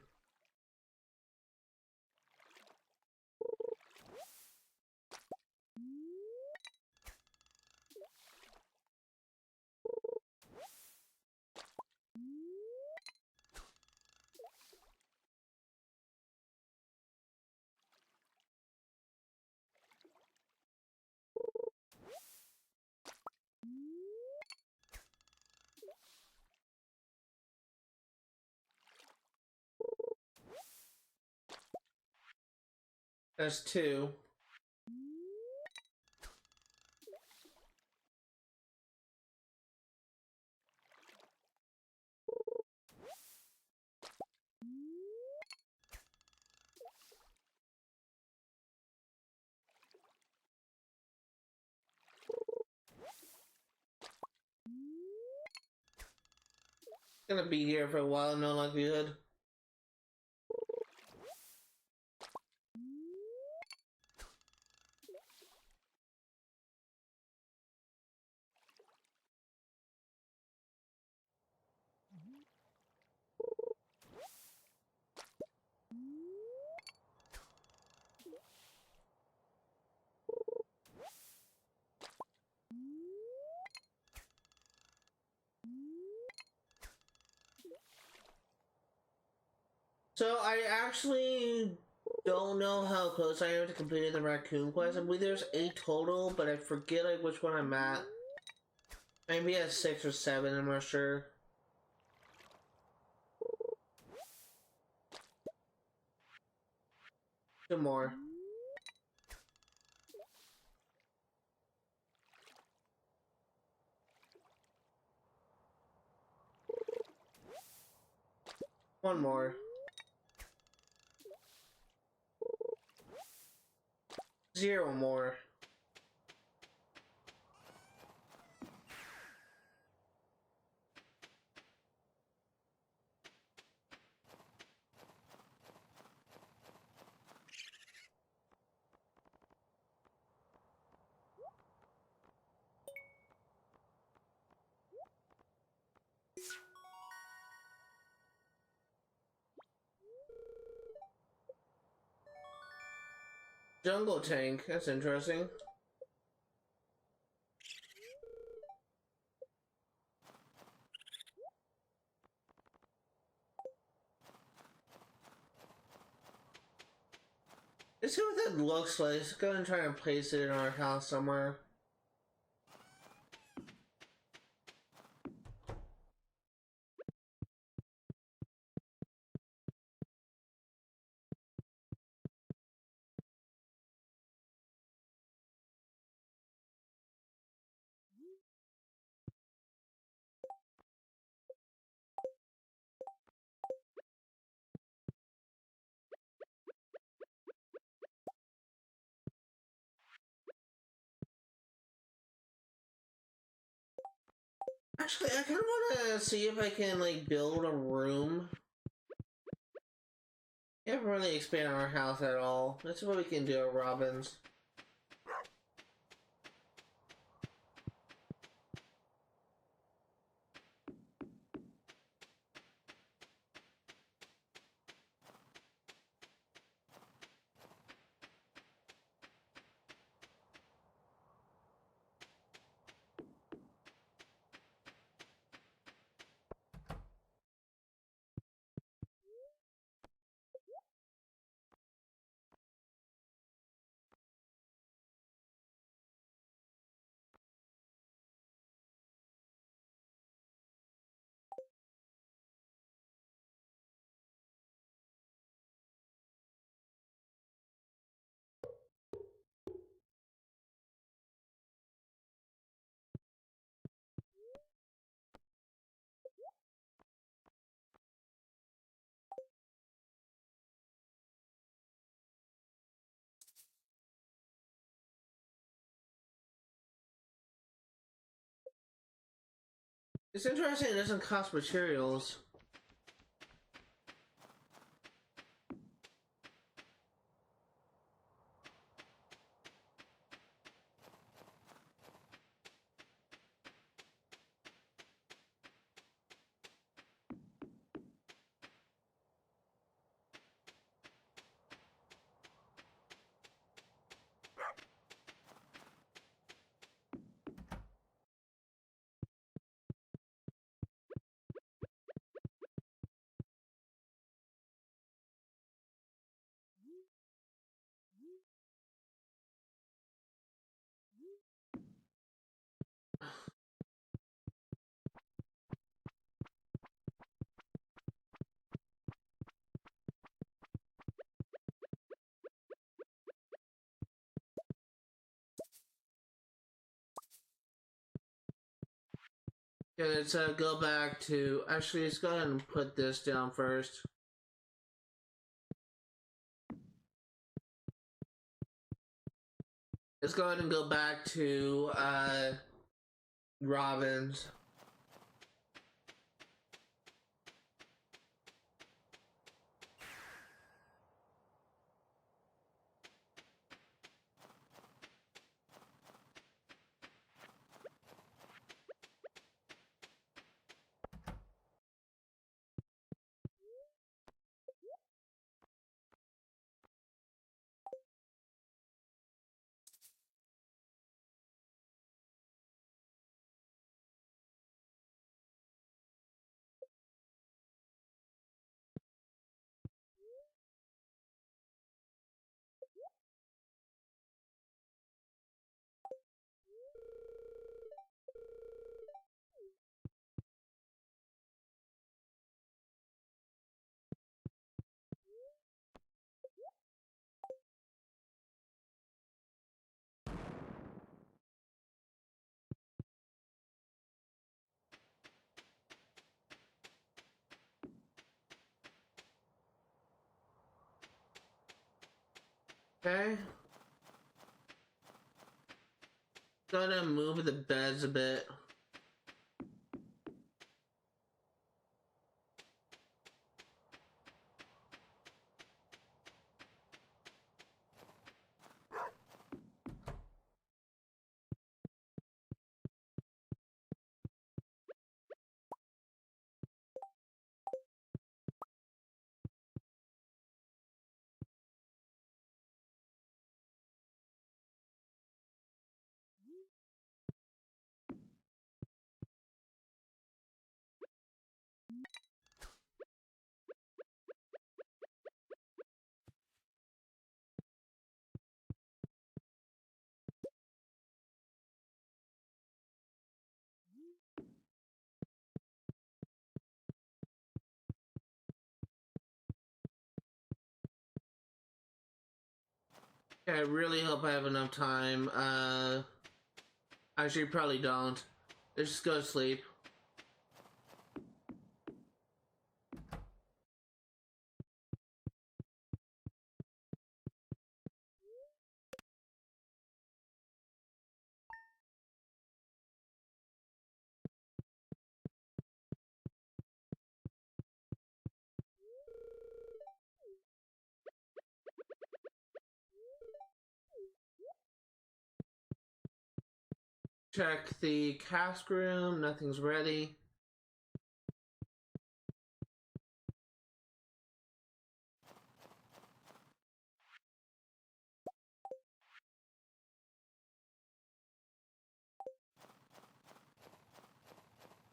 That's 2. Gonna be here for a while, no likelihood. So I actually don't know how close I am to completing the raccoon quest. I believe there's 8 total, but I forget like which one I'm at. Maybe at 6 or 7, I'm not sure. Two more. One more. Zero more. Jungle tank, that's interesting. Let's see what that looks like. Let's go and try and place it in our house somewhere. Actually, I kind of want to see if I can, like, build a room. We haven't really expanded our house at all. Let's see what we can do at Robin's. It's interesting it doesn't cost materials. Yeah, let's go back to... Actually, let's go ahead and put this down first. Let's go ahead and go back to Robin's. Okay. Gonna move the beds a bit. I really hope I have enough time. Actually, probably don't. Let's just go to sleep. Check the cask room. Nothing's ready.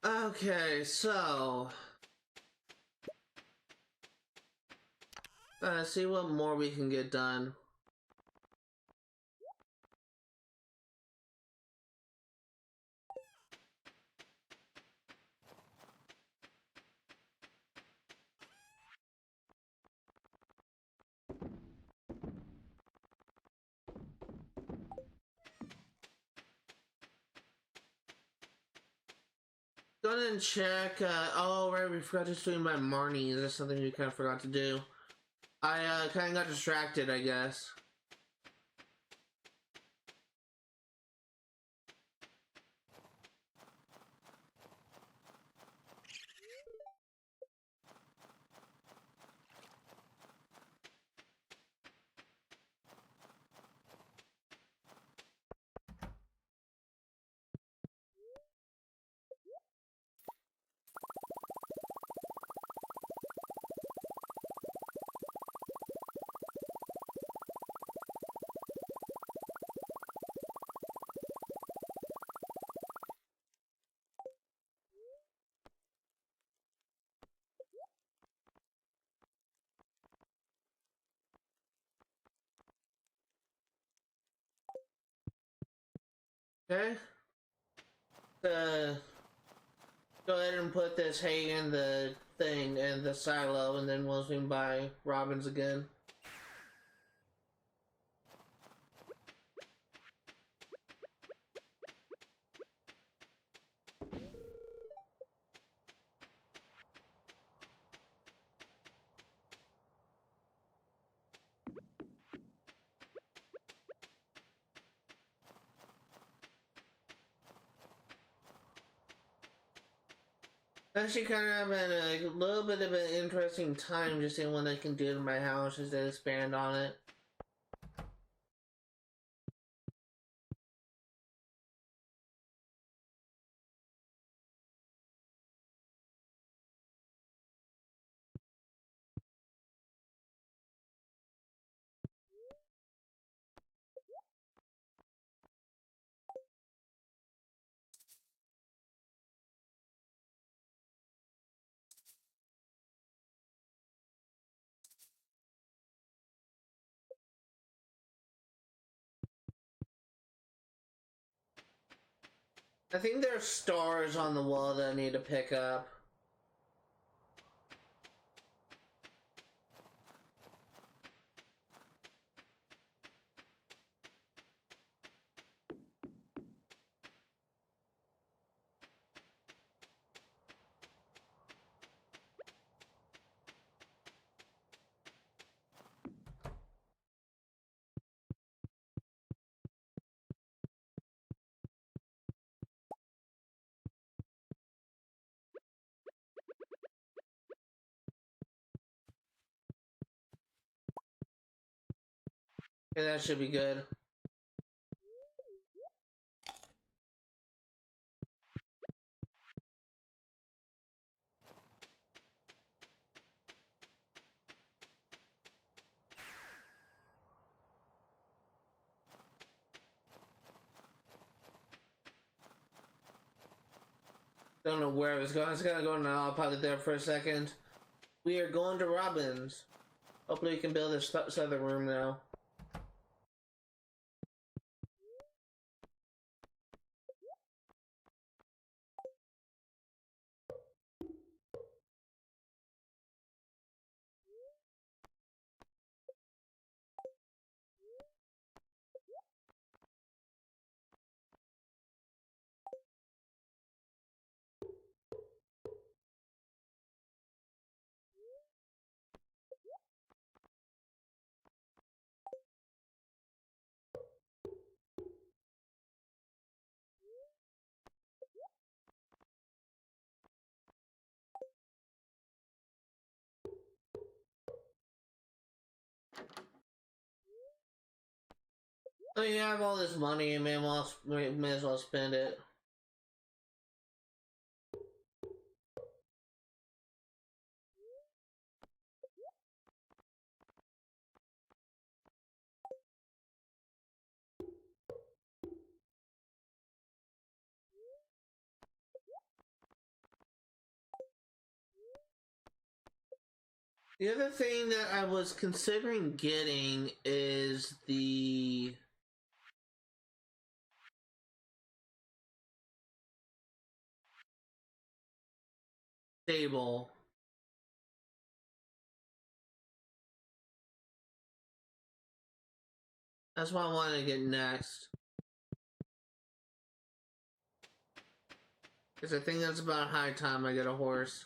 Okay, so see what more we can get done. Go ahead and check. Oh, right, we forgot to stream by Marnie. That's something we kind of forgot to do. I kind of got distracted, I guess. Okay. Go ahead and put this hay in the thing and the silo, and then we'll swing by Robin's again. Actually, kind of having a little bit of an interesting time just seeing what I can do to my house as they expand on it. I think there's stars on the wall that I need to pick up. Yeah, that should be good. Don't know where it was going. It's gonna go now. I'll pause it there for a second. We are going to Robin's. Hopefully, we can build this other room now. I mean, you have all this money, and may as well spend it. The other thing that I was considering getting is the stable. That's what I wanted to get next. Because I think that's about high time I get a horse.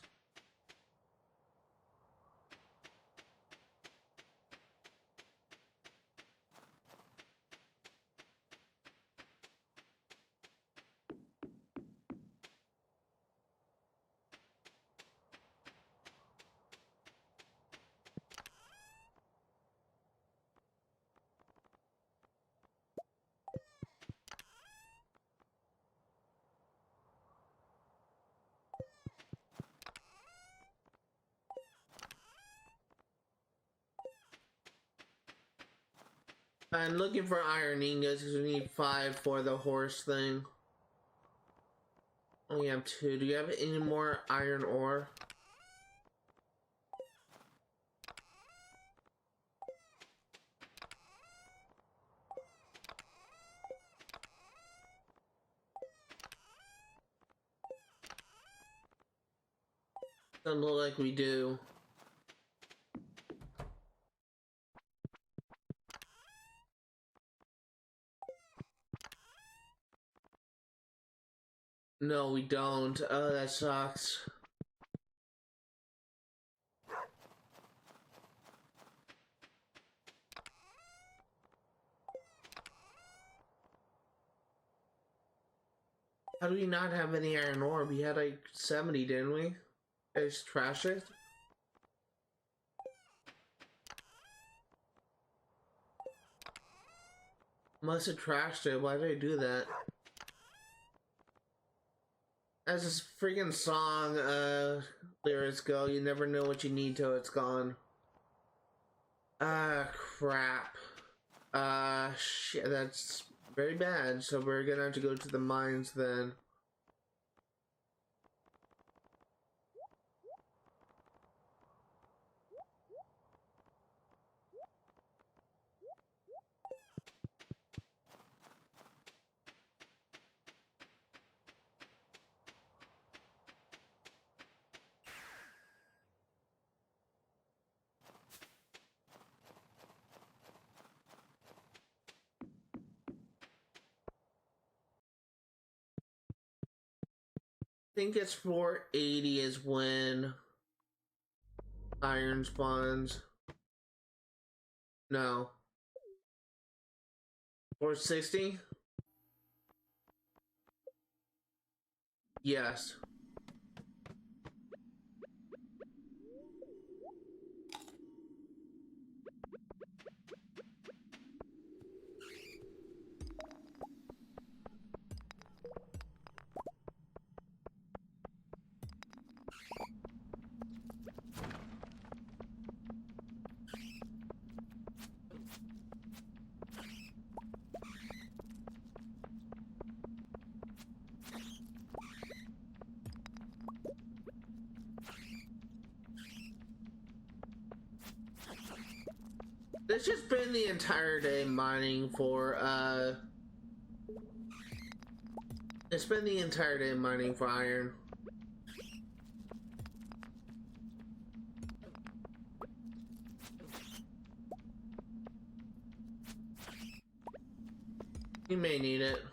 I'm looking for iron ingots because we need 5 for the horse thing. Only have 2. Do you have any more iron ore? Doesn't look like we do. No, we don't. Oh, that sucks. How do we not have any iron ore? We had like 70, didn't we? I just trashed it? Must have trashed it. Why did I do that? As this freaking song, lyrics go, you never know what you need till it's gone. Ah, crap. Shit, that's very bad. So we're gonna have to go to the mines then. I think it's 480 is when iron spawns. No. 460? Yes. let's just spend the entire day mining for let's spend the entire day mining for iron. You may need it.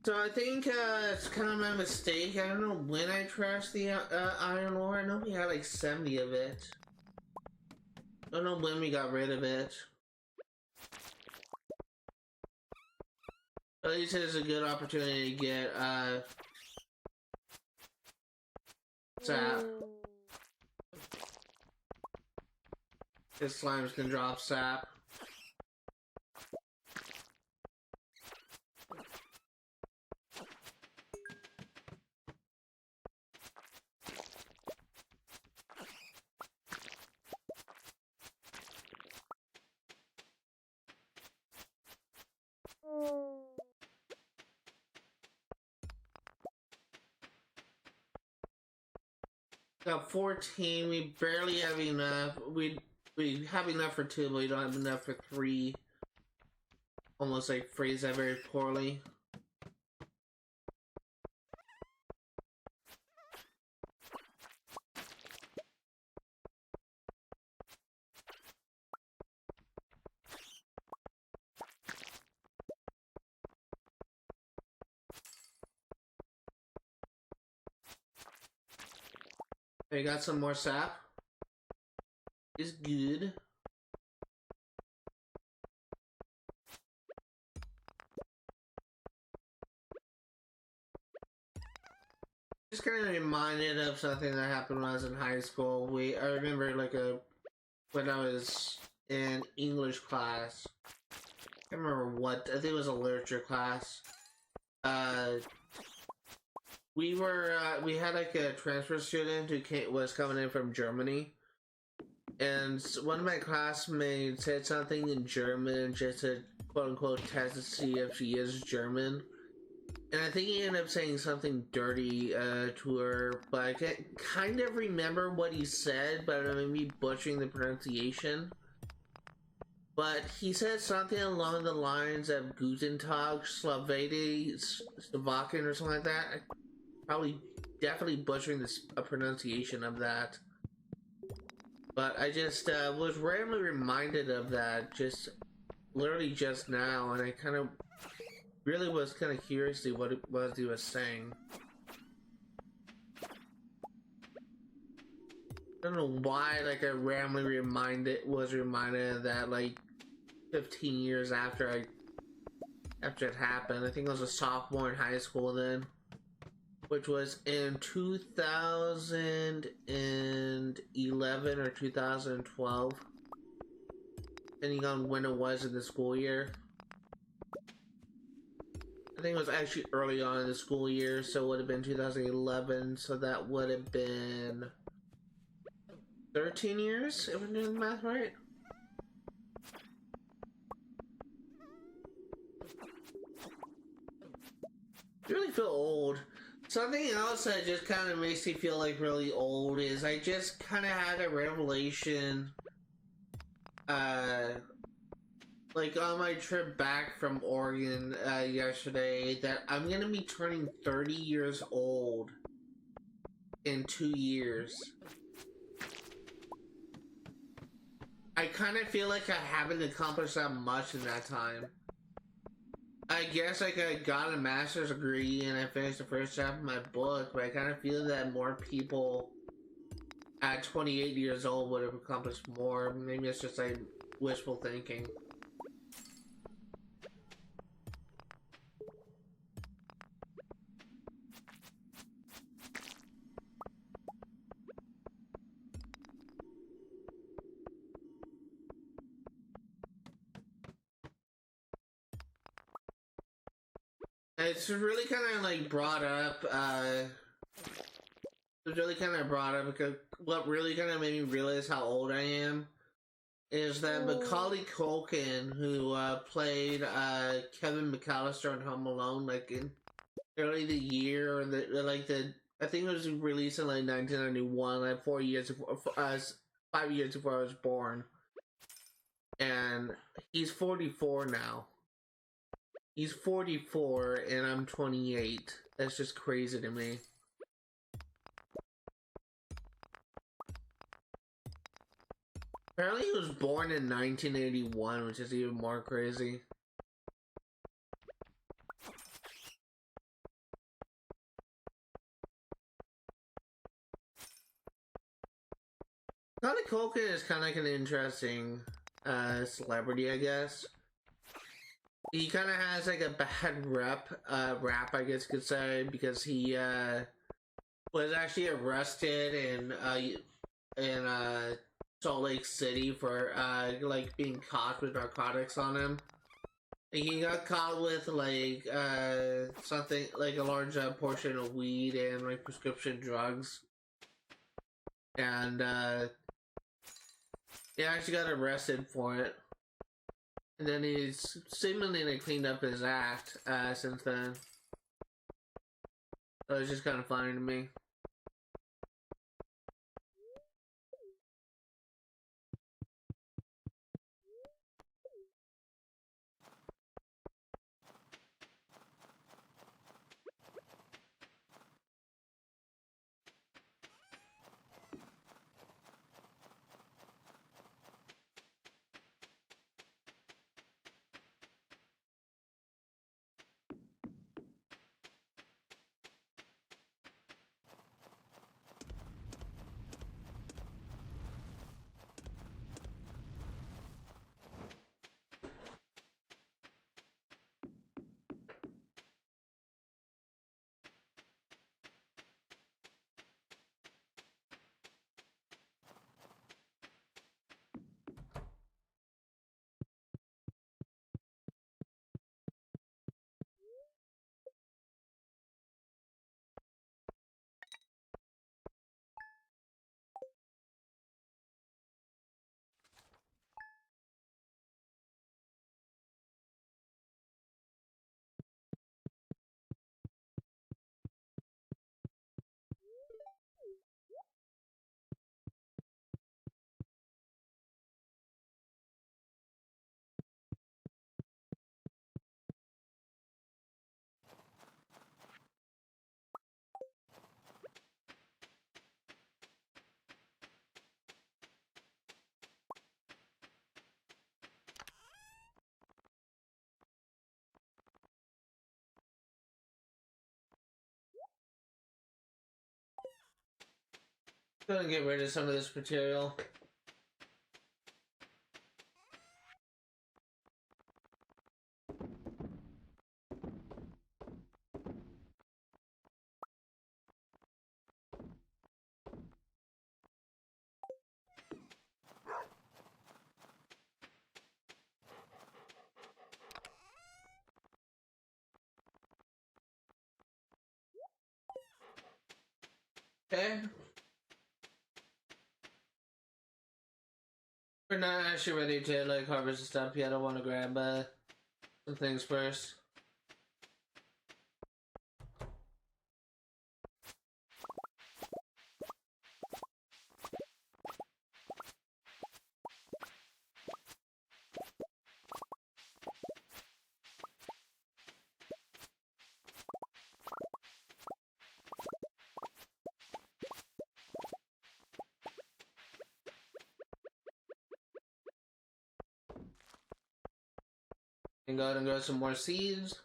So I think it's kind of my mistake. I don't know when I trashed the iron ore. I know we had like 70 of it. I don't know when we got rid of it. But at least it's a good opportunity to get sap. This slimes can drop sap. Got 14. We barely have enough. We have enough for 2, but we don't have enough for 3. Almost like phrase that very poorly. I got some more sap. It's good. Just kind of reminded of something that happened when I was in high school. I remember like when I was in English class. I can't remember what. I think it was a literature class. We had like a transfer student who was coming in from Germany, and one of my classmates said something in German just to quote unquote test to see if she is German, and I think he ended up saying something dirty to her, but I can't kind of remember what he said, but I may be butchering the pronunciation. But he said something along the lines of Guten Tag, Slavede, Slovakian, or something like that. Probably definitely butchering the pronunciation of that, but I just was randomly reminded of that just literally just now, and I kind of really was kind of curious to what it was he was saying. I don't know why, like I randomly was reminded of that like 15 years after it happened. I think I was a sophomore in high school then, which was in 2011 or 2012, depending on when it was in the school year. I think it was actually early on in the school year, so it would have been 2011, so that would have been 13 years, if I'm doing the math right. I really feel old. Something else that just kind of makes me feel like really old is I just kind of had a revelation, like on my trip back from Oregon yesterday, that I'm gonna be turning 30 years old in 2 years. I kind of feel like I haven't accomplished that much in that time. I guess like I got a master's degree and I finished the first chapter of my book, but I kind of feel that more people at 28 years old would have accomplished more. Maybe it's just like wishful thinking. It's really kind of like brought up. It's really kind of brought up because what really kind of made me realize how old I am is that Macaulay Culkin, who played Kevin McAllister on Home Alone, like in early the year, or the I think it was released in like 1991, like 4 years before, 5 years before I was born, and he's 44 now. He's 44, and I'm 28. That's just crazy to me. Apparently he was born in 1981, which is even more crazy. Macaulay Culkin is kind of like an interesting celebrity, I guess. He kind of has like a bad rap, I guess you could say, because he was actually arrested in Salt Lake City for like being caught with narcotics on him. He got caught with like something like a large portion of weed and like prescription drugs, and he actually got arrested for it. And then he's seemingly like, cleaned up his act since then. So it's just kind of funny to me. Gonna get rid of some of this material. Okay. We're not actually ready to like harvest the stuff yet. I want to grab some things first. And go ahead and grow some more seeds.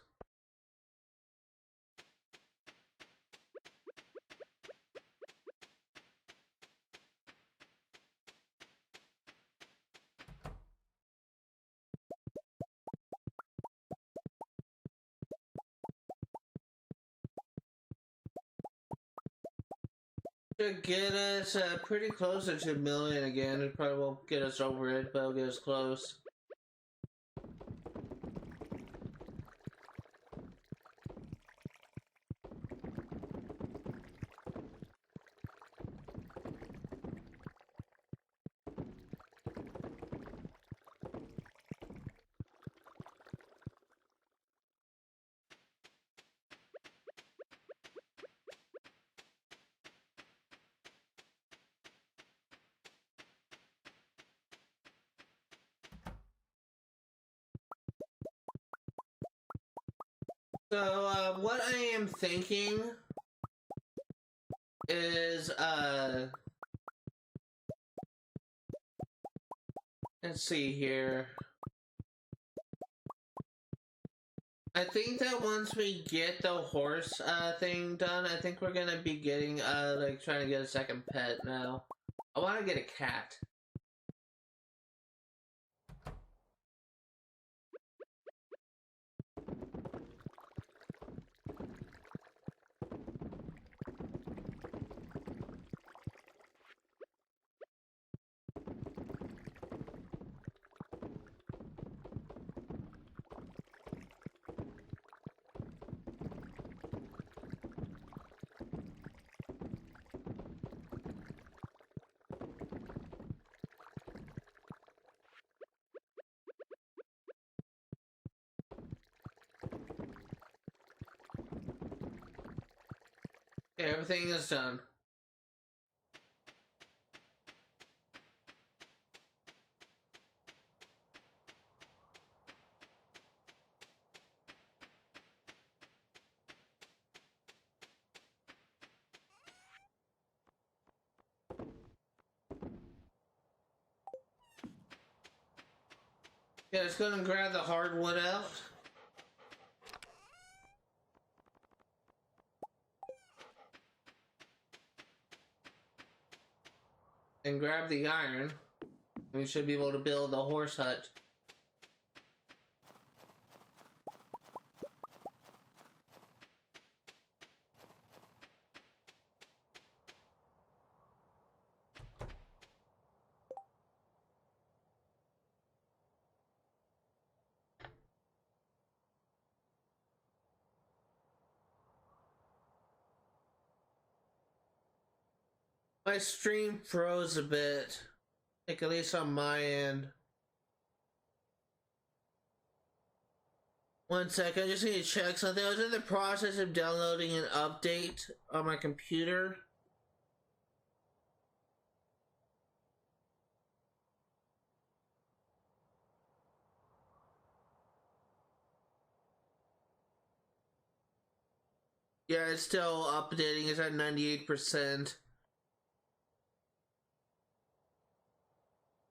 Should get us pretty close to 2 million again. It probably won't get us over it, but it'll get us close. So, what I am thinking is, let's see here. I think that once we get the horse, thing done, I think we're gonna be getting, like, trying to get a second pet now. I want to get a cat. Okay, everything is done. Yeah, let's go and grab the hardwood out. And grab the iron. We should be able to build a horse hut. My stream froze a bit. Like, at least on my end. One sec, I just need to check something. I was in the process of downloading an update on my computer. Yeah, it's still updating. It's at 98%.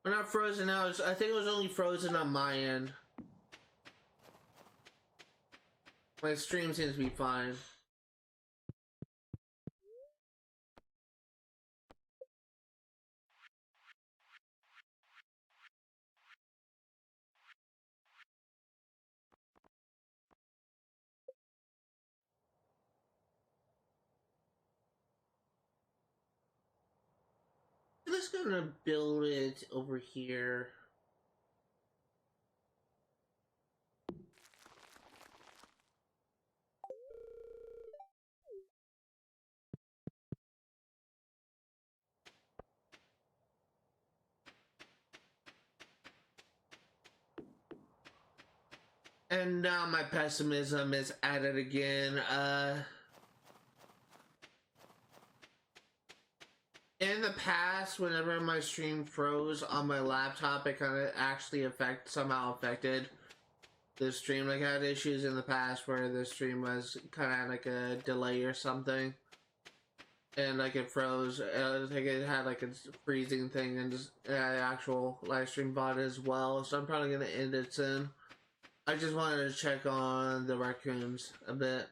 We're not frozen now. I think it was only frozen on my end. My stream seems to be fine. Let's go and build it over here. And now my pessimism is at it again. In the past, whenever my stream froze on my laptop, it kind of actually somehow affected the stream. Like, I had issues in the past where the stream was kind of like a delay or something. And like it froze. I think it had like a freezing thing and just actual live stream bot as well. So I'm probably gonna end it soon. I just wanted to check on the raccoons a bit.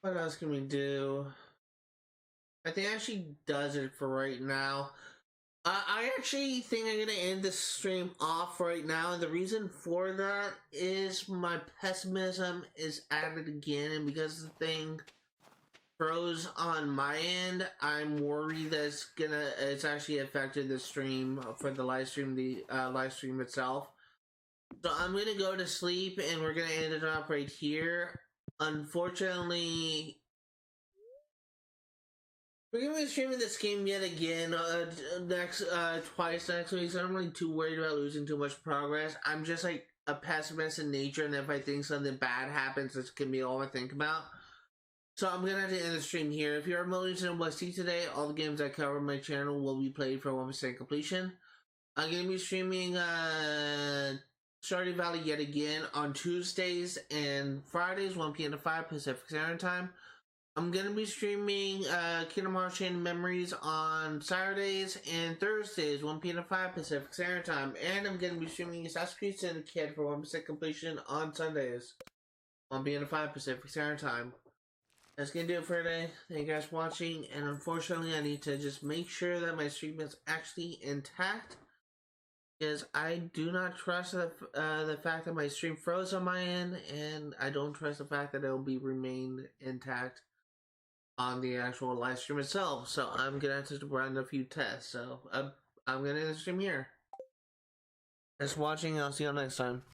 What else can we do? I think actually does it for right now. I actually think I'm gonna end the stream off right now, and the reason for that is my pessimism is at it again, and because the thing froze on my end, I'm worried that it's actually affected the stream for the live stream itself. So I'm gonna go to sleep, and we're gonna end it off right here. Unfortunately, we're gonna be streaming this game yet again twice next week, so I'm not really too worried about losing too much progress. I'm just like a pessimist in nature, and if I think something bad happens, this can be all I think about. So I'm gonna have to end the stream here. If you're remotely to what I see today, all the games I cover on my channel will be played for 100% completion. I'm gonna be streaming Stardew Valley yet again on Tuesdays and Fridays, 1 p.m. to 5 Pacific Standard Time. I'm gonna be streaming Kingdom Hearts Chain of Memories on Saturdays and Thursdays, 1 p.m. to 5 Pacific Standard Time. And I'm gonna be streaming Assassin's Creed Syndicate for 100% completion on Sundays, 1 p.m. to 5 Pacific Standard Time. That's gonna do it for today. Thank you guys for watching, and unfortunately I need to just make sure that my stream is actually intact, because I do not trust the fact that my stream froze on my end, and I don't trust the fact that it will be remain intact on the actual live stream itself. So I'm gonna have to run a few tests. So I'm gonna end the stream here. Thanks for watching. I'll see you all next time.